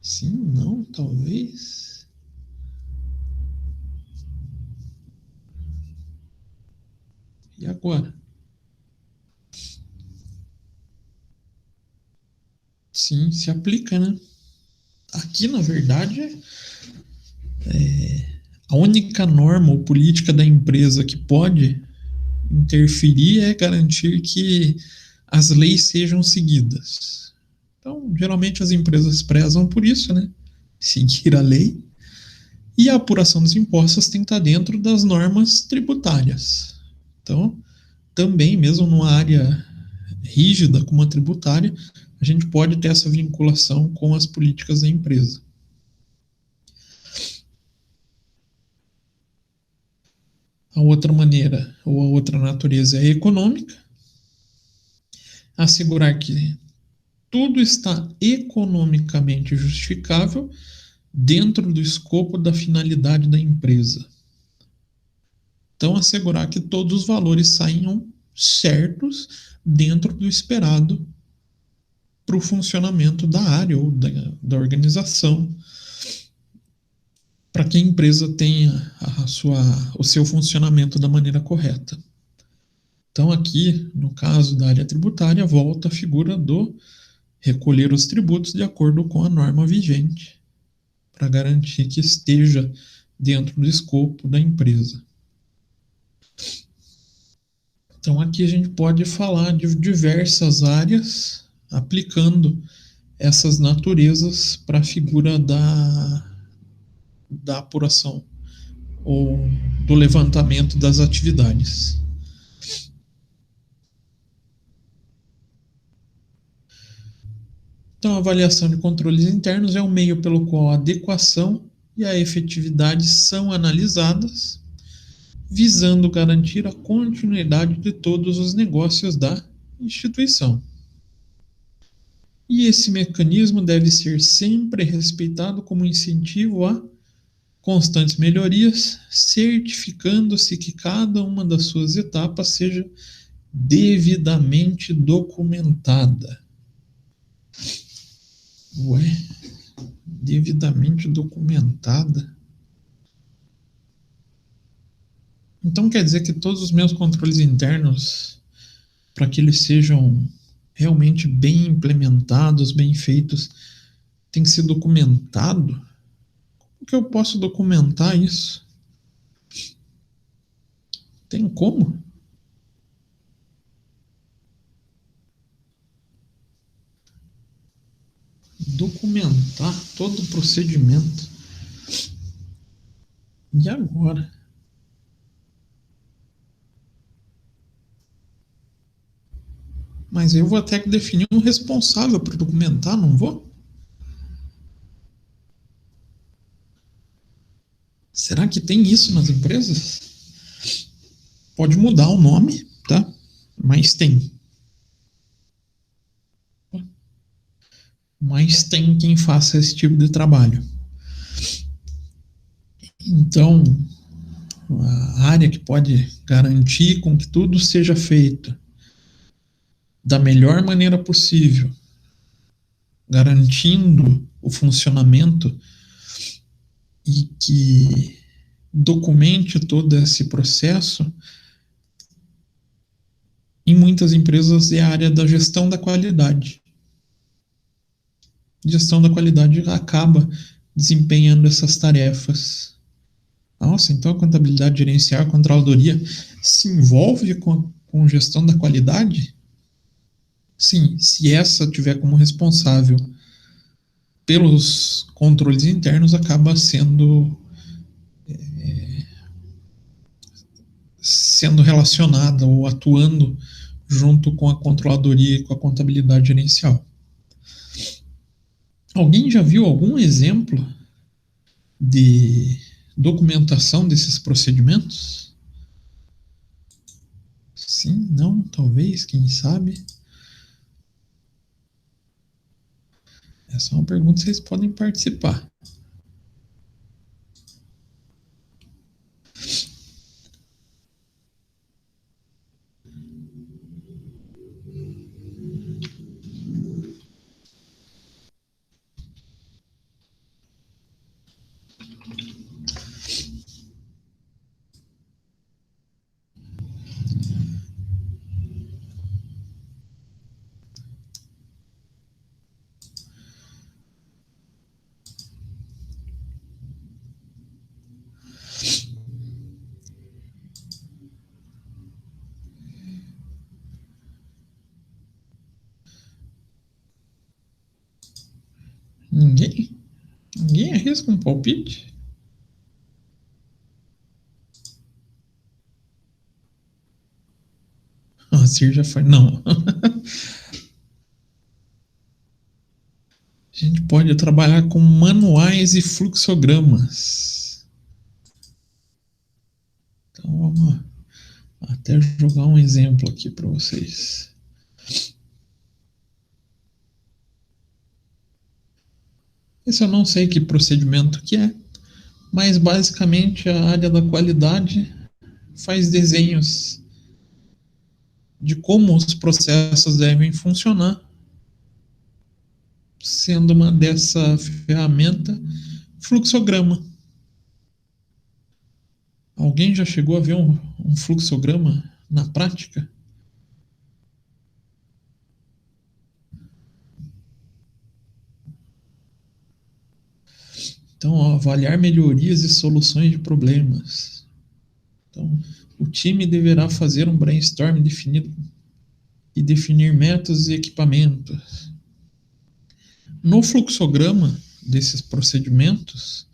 Sim, não, talvez. E agora? Sim, se aplica, né? Aqui, na verdade, a única norma ou política da empresa que pode interferir é garantir que as leis sejam seguidas. Então, geralmente as empresas prezam por isso, né? Seguir a lei. E a apuração dos impostos tem que estar dentro das normas tributárias. Então, também, mesmo numa área rígida como a tributária, a gente pode ter essa vinculação com as políticas da empresa. A outra maneira, ou a outra natureza é econômica. assegurar que tudo está economicamente justificável dentro do escopo da finalidade da empresa. Então, assegurar que todos os valores saiam certos dentro do esperado para o funcionamento da área ou da organização, para que a empresa tenha o seu funcionamento da maneira correta. Então, aqui, no caso da área tributária, volta a figura do recolher os tributos de acordo com a norma vigente, para garantir que esteja dentro do escopo da empresa. Então, aqui a gente pode falar de diversas áreas, aplicando essas naturezas para a figura da apuração ou do levantamento das atividades. Então, a avaliação de controles internos é o meio pelo qual a adequação e a efetividade são analisadas, visando garantir a continuidade de todos os negócios da instituição. E esse mecanismo deve ser sempre respeitado como incentivo a constantes melhorias, certificando-se que cada uma das suas etapas seja devidamente documentada. Devidamente documentada. Então quer dizer que todos os meus controles internos, para que eles sejam realmente bem implementados, bem feitos, tem que ser documentado? Como que eu posso documentar isso? Tem como? Documentar todo o procedimento. E agora? Mas eu vou até que definir um responsável para documentar, não vou? Será que tem isso nas empresas? Pode mudar o nome, tá? Mas tem. Mas tem quem faça esse tipo de trabalho. Então, a área que pode garantir com que tudo seja feito da melhor maneira possível, garantindo o funcionamento e que documente todo esse processo, em muitas empresas é a área da gestão da qualidade. Gestão da qualidade acaba desempenhando essas tarefas. Nossa, então a contabilidade gerencial, a controladoria se envolve com gestão da qualidade? Sim, se essa tiver como responsável pelos controles internos, acaba sendo relacionada ou atuando junto com a controladoria e com a contabilidade gerencial. Alguém já viu algum exemplo de documentação desses procedimentos? Sim, não, talvez, quem sabe? Essa é uma pergunta que vocês podem participar. Ninguém? Ninguém arrisca um palpite? A Cir já foi. Não. A gente pode trabalhar com manuais e fluxogramas. Então vamos até jogar um exemplo aqui para vocês. Esse eu não sei que procedimento que é, mas basicamente a área da qualidade faz desenhos de como os processos devem funcionar, sendo uma dessa ferramenta fluxograma. Alguém já chegou a ver um fluxograma na prática? Então, avaliar melhorias e soluções de problemas. Então, o time deverá fazer um brainstorm definido e definir métodos e equipamentos. No fluxograma desses procedimentos,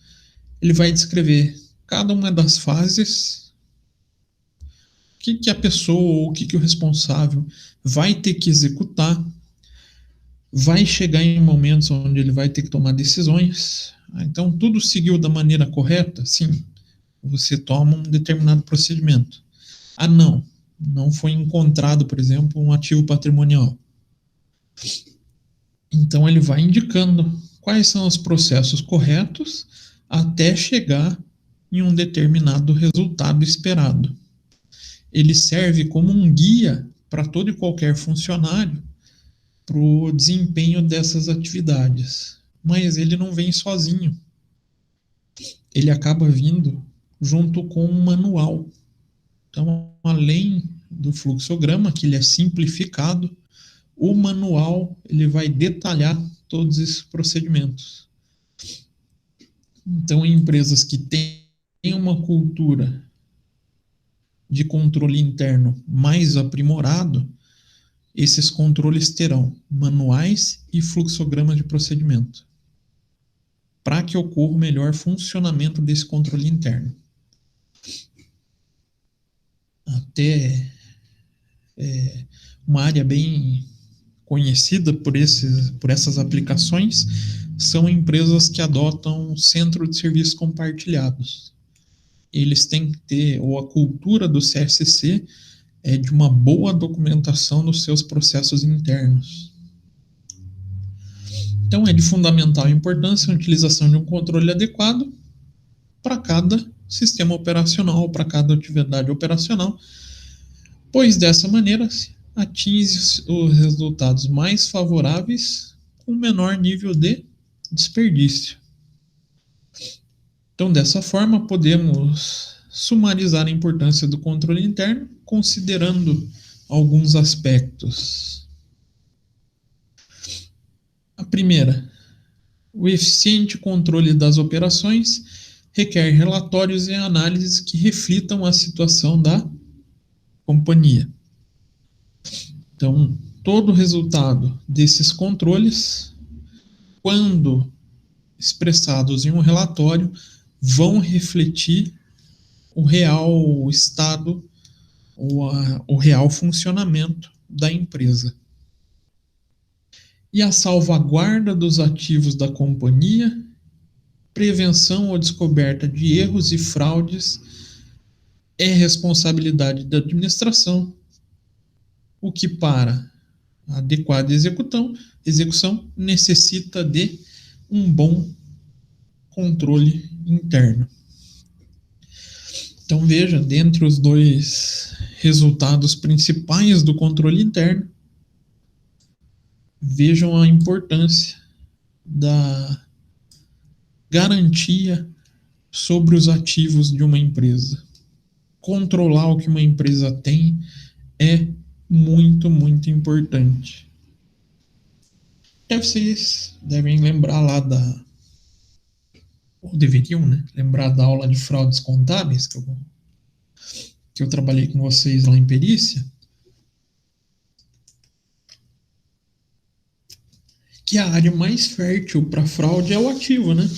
ele vai descrever cada uma das fases, o que a pessoa ou o que o responsável vai ter que executar, vai chegar em momentos onde ele vai ter que tomar decisões. Então, tudo seguiu da maneira correta? Sim. Você toma um determinado procedimento. Ah, não foi encontrado, por exemplo, um ativo patrimonial. Então, ele vai indicando quais são os processos corretos até chegar em um determinado resultado esperado. Ele serve como um guia para todo e qualquer funcionário para o desempenho dessas atividades. Mas ele não vem sozinho. Ele acaba vindo junto com um manual. Então, além do fluxograma, que ele é simplificado, o manual ele vai detalhar todos esses procedimentos. Então, em empresas que têm uma cultura de controle interno mais aprimorado, esses controles terão manuais e fluxogramas de procedimento, para que ocorra o melhor funcionamento desse controle interno. Até uma área bem conhecida por essas aplicações são empresas que adotam centro de serviços compartilhados. Eles têm que ter, ou a cultura do CSC é de uma boa documentação dos seus processos internos. Então, é de fundamental importância a utilização de um controle adequado para cada sistema operacional, para cada atividade operacional, pois dessa maneira atinge os resultados mais favoráveis com menor nível de desperdício. Então, dessa forma, podemos sumarizar a importância do controle interno, considerando alguns aspectos. A primeira, o eficiente controle das operações requer relatórios e análises que reflitam a situação da companhia. Então, todo o resultado desses controles, quando expressados em um relatório, vão refletir o real estado ou o real funcionamento da empresa. E a salvaguarda dos ativos da companhia, prevenção ou descoberta de erros e fraudes é responsabilidade da administração, o que para a adequada execução necessita de um bom controle interno. Então veja, dentre os dois resultados principais do controle interno, vejam a importância da garantia sobre os ativos de uma empresa. Controlar o que uma empresa tem é muito, muito importante. Vocês devem lembrar lá ou deveriam, né? Lembrar da aula de fraudes contábeis que eu trabalhei com vocês lá em perícia, que a área mais fértil para fraude é o ativo, né?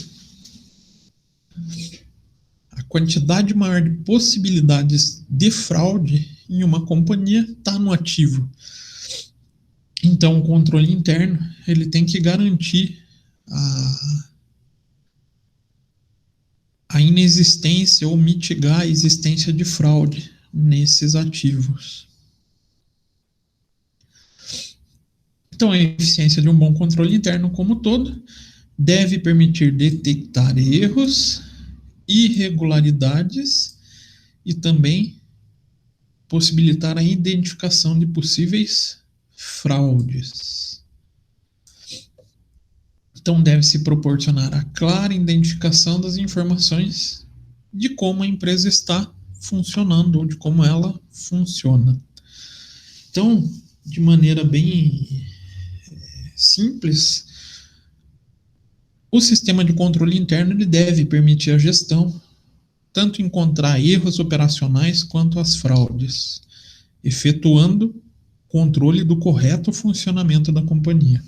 A quantidade maior de possibilidades de fraude em uma companhia está no ativo. Então, o controle interno ele tem que garantir a inexistência ou mitigar a existência de fraude nesses ativos. Então, a eficiência de um bom controle interno como todo deve permitir detectar erros, irregularidades e também possibilitar a identificação de possíveis fraudes. Então, deve-se proporcionar a clara identificação das informações de como a empresa está funcionando ou de como ela funciona. Então, de maneira bem simples, o sistema de controle interno ele deve permitir a gestão, tanto encontrar erros operacionais quanto as fraudes, efetuando controle do correto funcionamento da companhia.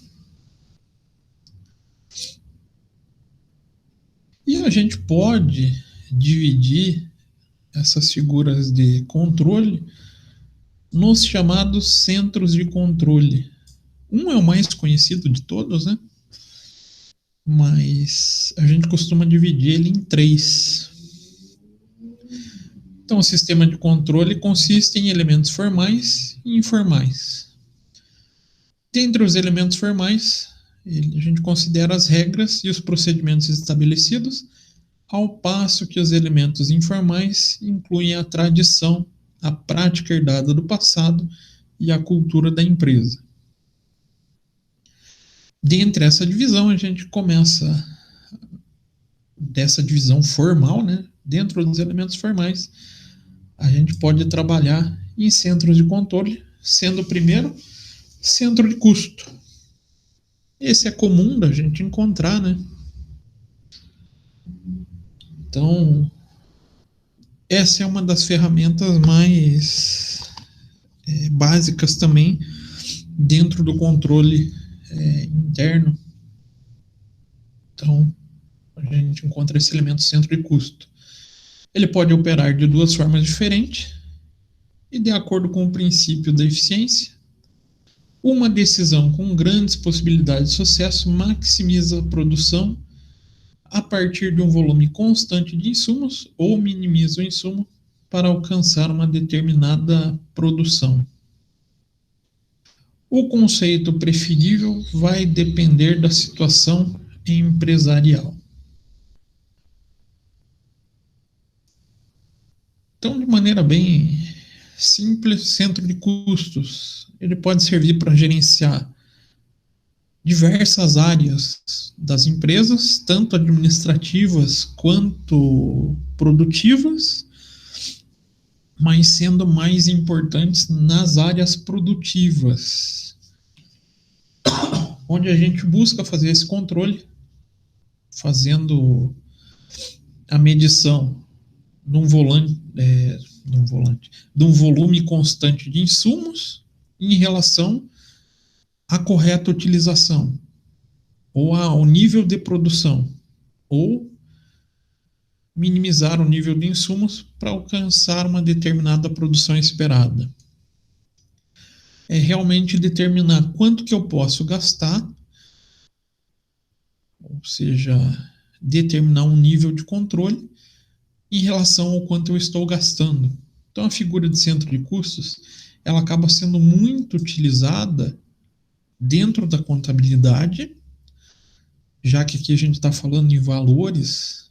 E a gente pode dividir essas figuras de controle nos chamados centros de controle. Um é o mais conhecido de todos, né? Mas a gente costuma dividir ele em 3. Então, o sistema de controle consiste em elementos formais e informais. Dentre os elementos formais, a gente considera as regras e os procedimentos estabelecidos, ao passo que os elementos informais incluem a tradição, a prática herdada do passado e a cultura da empresa. Dentre essa divisão, a gente começa dessa divisão formal, né? Dentro dos elementos formais, a gente pode trabalhar em centros de controle, sendo o primeiro centro de custo. Esse é comum da gente encontrar, né? Então, essa é uma das ferramentas mais básicas também dentro do controle interno. Então, a gente encontra esse elemento centro de custo. Ele pode operar de 2 formas diferentes e, de acordo com o princípio da eficiência, uma decisão com grandes possibilidades de sucesso maximiza a produção a partir de um volume constante de insumos ou minimiza o insumo para alcançar uma determinada produção. O conceito preferível vai depender da situação empresarial. Então, de maneira bem simples, centro de custos, ele pode servir para gerenciar diversas áreas das empresas, tanto administrativas quanto produtivas, mas sendo mais importantes nas áreas produtivas, onde a gente busca fazer esse controle, fazendo a medição de um volume constante de insumos em relação à correta utilização, ou ao nível de produção, ou minimizar o nível de insumos para alcançar uma determinada produção esperada. É realmente determinar quanto que eu posso gastar, ou seja, determinar um nível de controle em relação ao quanto eu estou gastando. Então, a figura de centro de custos, ela acaba sendo muito utilizada dentro da contabilidade, já que aqui a gente está falando em valores,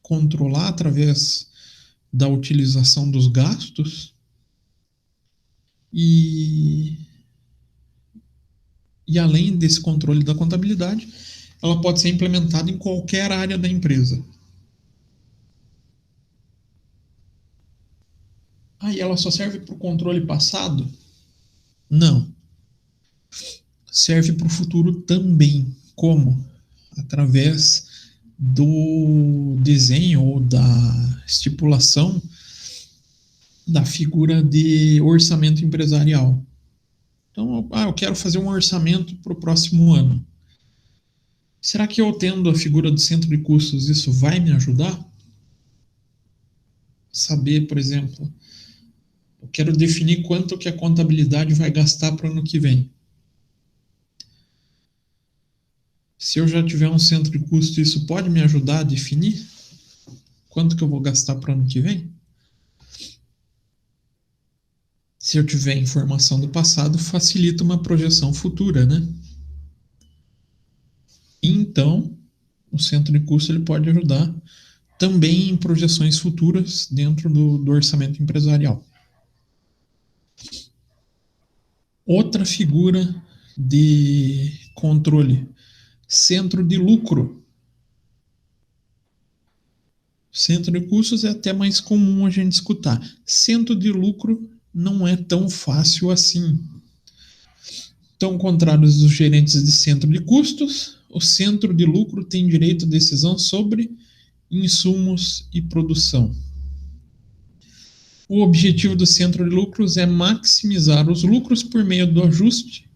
controlar através da utilização dos gastos e além desse controle da contabilidade, ela pode ser implementada em qualquer área da empresa. E ela só serve para o controle passado? Não. Serve para o futuro também. Como? Através do desenho ou da estipulação da figura de orçamento empresarial. Então, eu quero fazer um orçamento para o próximo ano. Será que eu tendo a figura do centro de custos, isso vai me ajudar? Saber, por exemplo, eu quero definir quanto que a contabilidade vai gastar para o ano que vem. Se eu já tiver um centro de custo, isso pode me ajudar a definir quanto que eu vou gastar para o ano que vem? Se eu tiver informação do passado, facilita uma projeção futura, né? Então, o centro de custo ele pode ajudar também em projeções futuras dentro do orçamento empresarial. Outra figura de controle, centro de lucro. Centro de custos é até mais comum a gente escutar. Centro de lucro não é tão fácil assim. Então, ao contrário dos gerentes de centro de custos, o centro de lucro tem direito à decisão sobre insumos e produção. O objetivo do centro de lucros é maximizar os lucros por meio do ajuste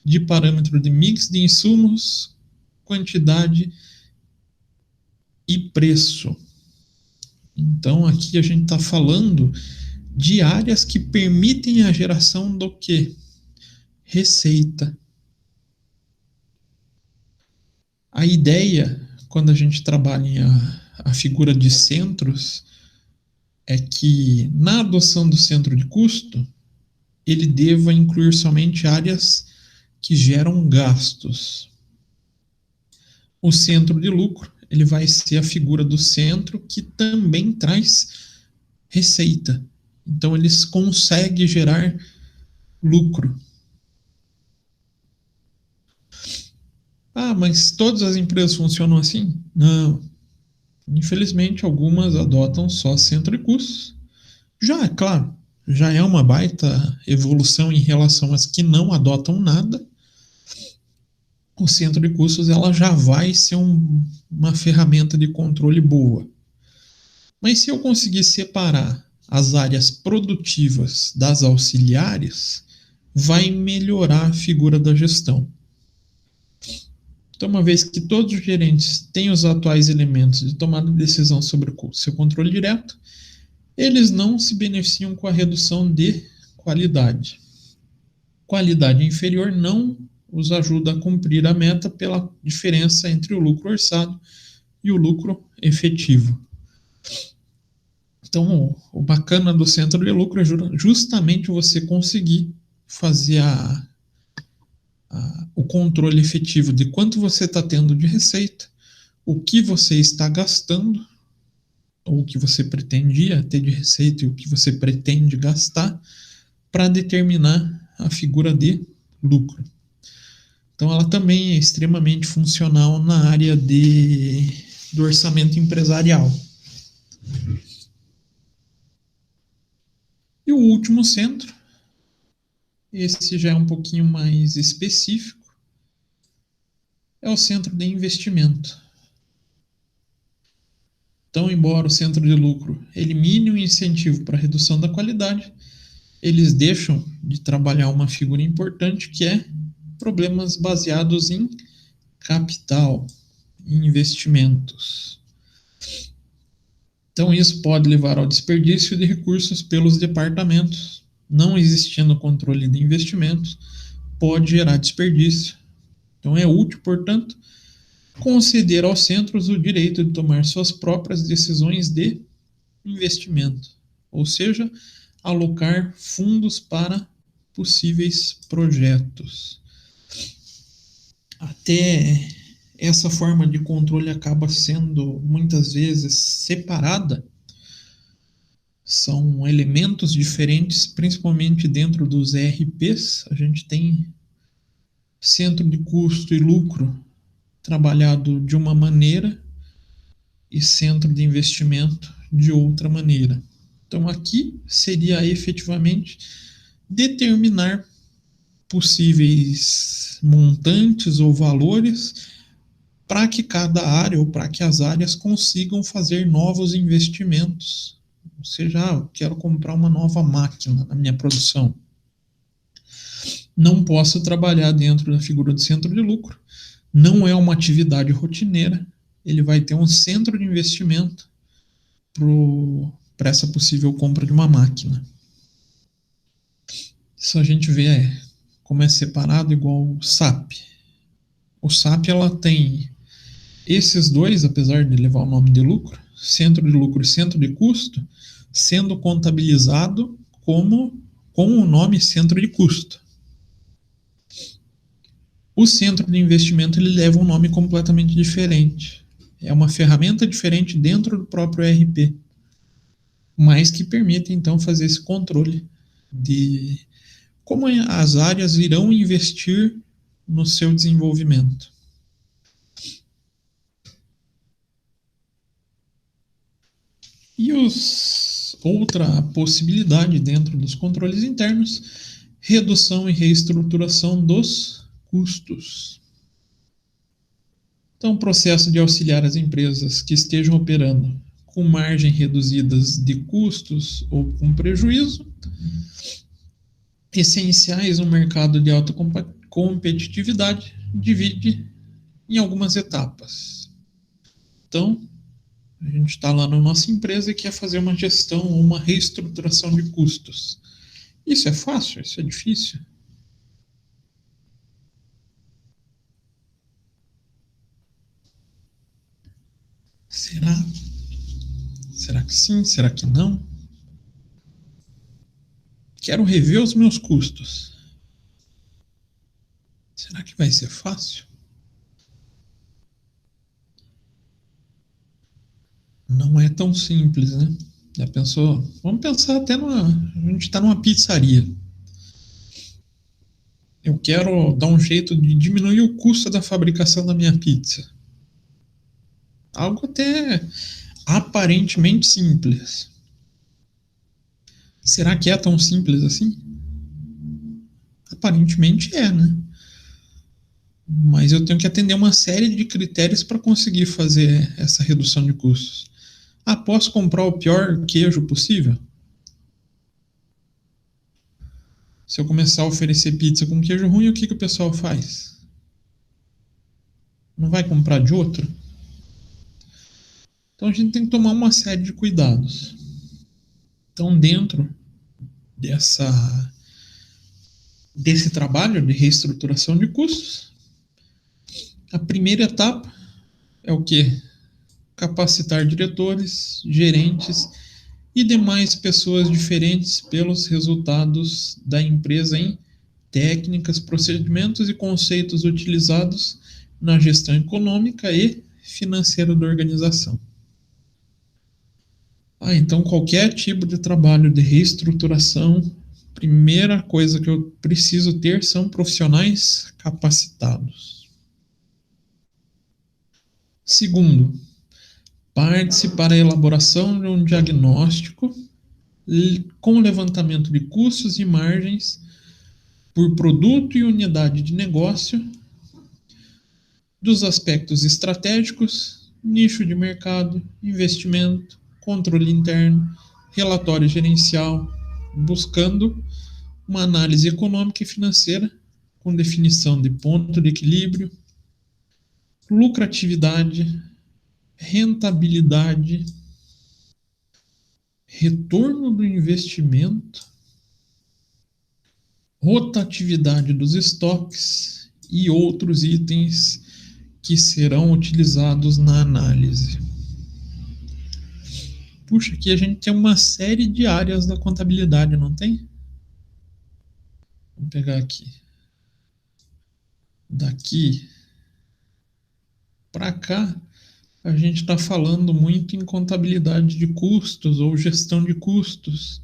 de parâmetro de mix de insumos, quantidade e preço. Então, aqui a gente está falando de áreas que permitem a geração do quê? Receita. A ideia, quando a gente trabalha a figura de centros, é que na adoção do centro de custo, ele deva incluir somente áreas que geram gastos. O centro de lucro, ele vai ser a figura do centro que também traz receita. Então, eles conseguem gerar lucro. Ah, mas todas as empresas funcionam assim? Não. Infelizmente, algumas adotam só centro de custos. Já, é claro, já é uma baita evolução em relação às que não adotam nada. O centro de custos ela já vai ser uma ferramenta de controle boa. Mas se eu conseguir separar as áreas produtivas das auxiliares, vai melhorar a figura da gestão. Então, uma vez que todos os gerentes têm os atuais elementos de tomada de decisão sobre o seu controle direto, eles não se beneficiam com a redução de qualidade. Qualidade inferior não os ajuda a cumprir a meta pela diferença entre o lucro orçado e o lucro efetivo. Então, o bacana do centro de lucro é justamente você conseguir fazer o controle efetivo de quanto você está tendo de receita, o que você está gastando, ou o que você pretendia ter de receita e o que você pretende gastar, para determinar a figura de lucro. Então, ela também é extremamente funcional na área do orçamento empresarial. E o último centro, esse já é um pouquinho mais específico, é o centro de investimento. Então, embora o centro de lucro elimine o incentivo para a redução da qualidade, eles deixam de trabalhar uma figura importante que é problemas baseados em capital, em investimentos. Então, isso pode levar ao desperdício de recursos pelos departamentos. Não existindo controle de investimentos, pode gerar desperdício. Então, é útil, portanto, conceder aos centros o direito de tomar suas próprias decisões de investimento, ou seja, alocar fundos para possíveis projetos. Até essa forma de controle acaba sendo muitas vezes separada. São elementos diferentes, principalmente dentro dos ERPs. A gente tem centro de custo e lucro trabalhado de uma maneira e centro de investimento de outra maneira. Então, aqui seria efetivamente determinar possíveis montantes ou valores para que cada área ou para que as áreas consigam fazer novos investimentos. Ou seja, eu quero comprar uma nova máquina na minha produção. Não posso trabalhar dentro da figura do centro de lucro. Não é uma atividade rotineira. Ele vai ter um centro de investimento para essa possível compra de uma máquina. Isso a gente vê como é separado igual o SAP. O SAP ela tem esses dois, apesar de levar o nome de lucro, centro de lucro e centro de custo, sendo contabilizado com o nome centro de custo. O centro de investimento ele leva um nome completamente diferente. É uma ferramenta diferente dentro do próprio ERP, mas que permite, então, fazer esse controle de como as áreas irão investir no seu desenvolvimento. E outra possibilidade dentro dos controles internos, redução e reestruturação dos custos. Então, o processo de auxiliar as empresas que estejam operando com margem reduzidas de custos ou com prejuízo, essenciais no mercado de alta competitividade, divide em algumas etapas. Então, a gente está lá na nossa empresa e quer fazer uma gestão ou uma reestruturação de custos. Isso é fácil? Isso é difícil? Será? Será que sim? Será que não? Quero rever os meus custos. Será que vai ser fácil? Não é tão simples, né? Já pensou? Vamos pensar até a gente está numa pizzaria. Eu quero dar um jeito de diminuir o custo da fabricação da minha pizza. Algo até aparentemente simples. Será que é tão simples assim? Aparentemente é, né? Mas eu tenho que atender uma série de critérios para conseguir fazer essa redução de custos. Ah, posso comprar o pior queijo possível? Se eu começar a oferecer pizza com queijo ruim, o que o pessoal faz? Não vai comprar de outro? Então a gente tem que tomar uma série de cuidados. Então, dentro desse trabalho de reestruturação de custos, a primeira etapa é o quê? Capacitar diretores, gerentes e demais pessoas diferentes pelos resultados da empresa em técnicas, procedimentos e conceitos utilizados na gestão econômica e financeira da organização. Então qualquer tipo de trabalho de reestruturação, primeira coisa que eu preciso ter são profissionais capacitados. Segundo, participar da elaboração de um diagnóstico com levantamento de custos e margens por produto e unidade de negócio, dos aspectos estratégicos, nicho de mercado, investimento, controle interno, relatório gerencial, buscando uma análise econômica e financeira com definição de ponto de equilíbrio, lucratividade, rentabilidade, retorno do investimento, rotatividade dos estoques e outros itens que serão utilizados na análise. Puxa, aqui a gente tem uma série de áreas da contabilidade, não tem? Vamos pegar aqui. Daqui para cá, a gente está falando muito em contabilidade de custos ou gestão de custos,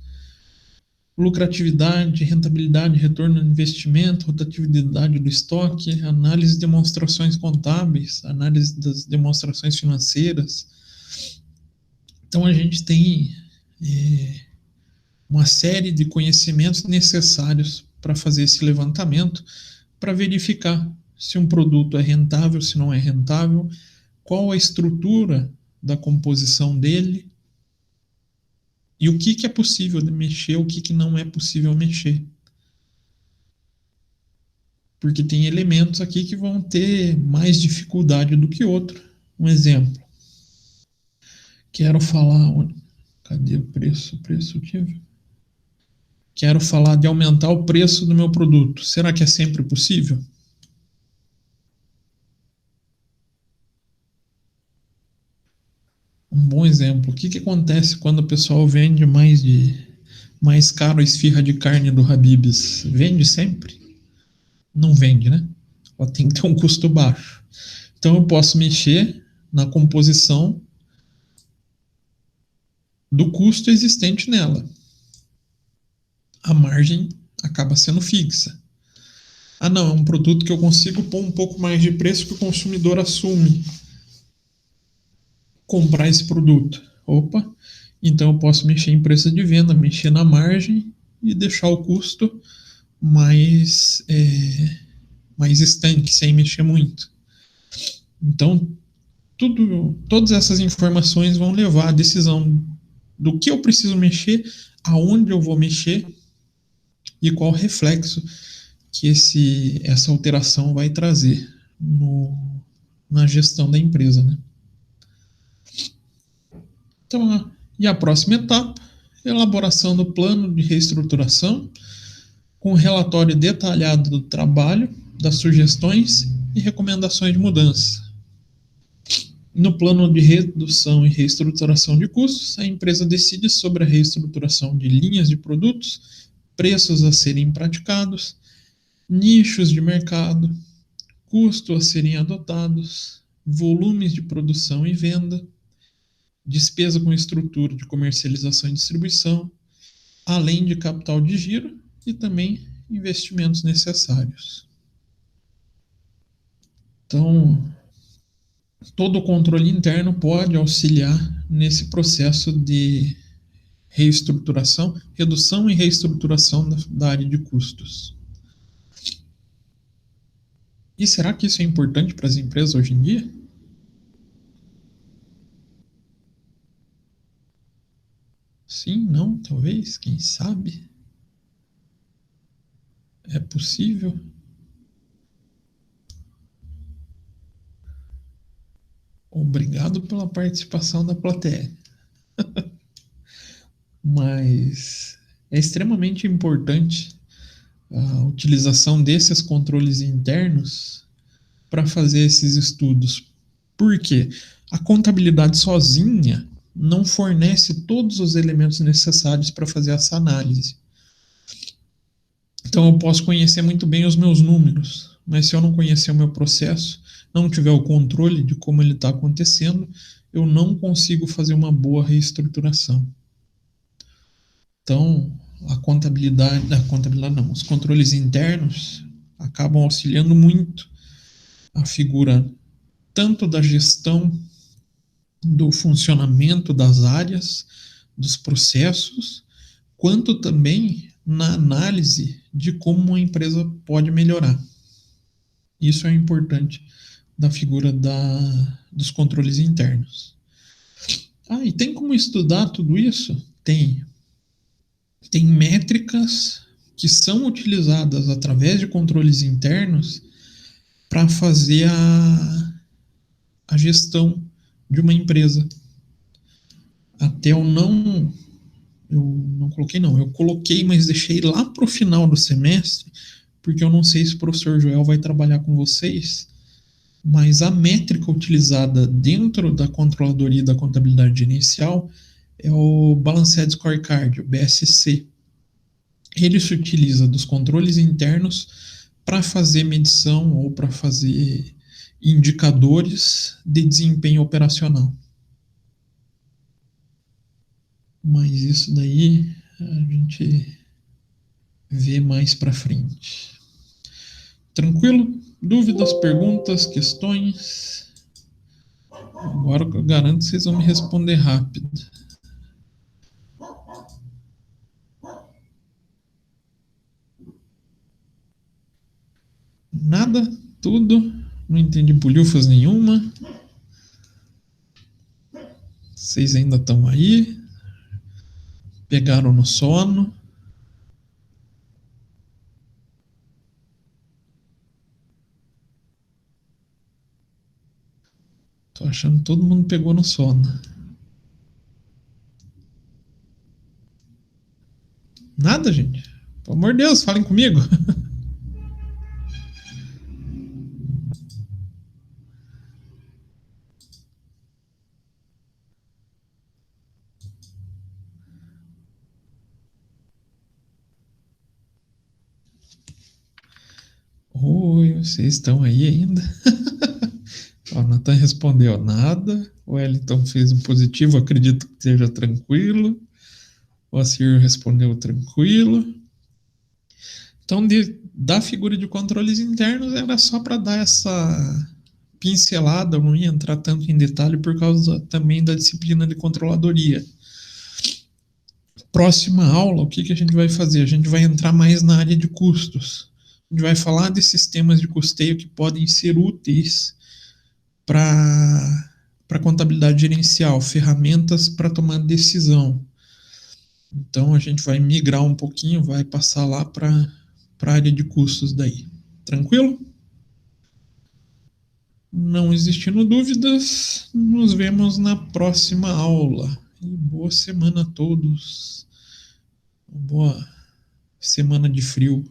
lucratividade, rentabilidade, retorno do investimento, rotatividade do estoque, análise de demonstrações contábeis, análise das demonstrações financeiras. Então a gente tem uma série de conhecimentos necessários para fazer esse levantamento, para verificar se um produto é rentável, se não é rentável, qual a estrutura da composição dele e o que é possível de mexer, o que não é possível mexer. Porque tem elementos aqui que vão ter mais dificuldade do que outro. Um exemplo. Quero falar... Cadê o preço? Quero falar de aumentar o preço do meu produto. Será que é sempre possível? Um bom exemplo. O que acontece quando o pessoal vende mais caro a esfirra de carne do Habib's? Vende sempre? Não vende, né? Ela tem que ter um custo baixo. Então eu posso mexer na composição do custo existente nela. A margem acaba sendo fixa. Ah, não, é um produto que eu consigo pôr um pouco mais de preço que o consumidor assume comprar esse produto. Opa, então eu posso mexer em preço de venda, mexer na margem e deixar o custo mais estanque, sem mexer muito. Então, todas essas informações vão levar à decisão do que eu preciso mexer, aonde eu vou mexer e qual reflexo que essa alteração vai trazer na gestão da empresa, né? Então, e a próxima etapa, elaboração do plano de reestruturação, com relatório detalhado do trabalho, das sugestões e recomendações de mudança. No plano de redução e reestruturação de custos, a empresa decide sobre a reestruturação de linhas de produtos, preços a serem praticados, nichos de mercado, custos a serem adotados, volumes de produção e venda, despesa com estrutura de comercialização e distribuição, além de capital de giro e também investimentos necessários. Então, todo o controle interno pode auxiliar nesse processo de reestruturação, redução e reestruturação da área de custos. E será que isso é importante para as empresas hoje em dia? Sim, não, talvez, quem sabe? É possível? Obrigado pela participação da plateia. Mas é extremamente importante a utilização desses controles internos para fazer esses estudos. Por quê? A contabilidade sozinha não fornece todos os elementos necessários para fazer essa análise. Então eu posso conhecer muito bem os meus números, mas se eu não conhecer o meu processo, não tiver o controle de como ele está acontecendo, eu não consigo fazer uma boa reestruturação. Então, os controles internos acabam auxiliando muito a figura tanto da gestão do funcionamento das áreas, dos processos, quanto também na análise de como uma empresa pode melhorar. Isso é importante da figura dos controles internos. E tem como estudar tudo isso? Tem. Tem métricas que são utilizadas através de controles internos para fazer a gestão de uma empresa. Até eu não coloquei não, eu coloquei, mas deixei lá para o final do semestre, porque eu não sei se o professor Joel vai trabalhar com vocês, mas a métrica utilizada dentro da controladoria da contabilidade gerencial é o Balanced Scorecard, o BSC. Ele se utiliza dos controles internos para fazer medição ou para fazer indicadores de desempenho operacional. Mas isso daí a gente vê mais para frente. Tranquilo? Dúvidas, perguntas, questões? Agora eu garanto que vocês vão me responder rápido. Nada? Tudo? Não entendi bolhufas nenhuma? Vocês ainda estão aí? Pegaram no sono? Tô achando que todo mundo pegou no sono. Nada, gente? Pelo amor de Deus, falem comigo. Oi, vocês estão aí ainda? Ó, Natan respondeu nada. O Wellington fez um positivo, acredito que esteja tranquilo. O Acir respondeu tranquilo. Então, da figura de controles internos, era só para dar essa pincelada, eu não ia entrar tanto em detalhe por causa também da disciplina de controladoria. Próxima aula, o que a gente vai fazer? A gente vai entrar mais na área de custos. A gente vai falar de sistemas de custeio que podem ser úteis para contabilidade gerencial, ferramentas para tomar decisão. Então a gente vai migrar um pouquinho, vai passar lá para a área de custos daí. Tranquilo? Não existindo dúvidas, nos vemos na próxima aula. E boa semana a todos. Boa semana de frio.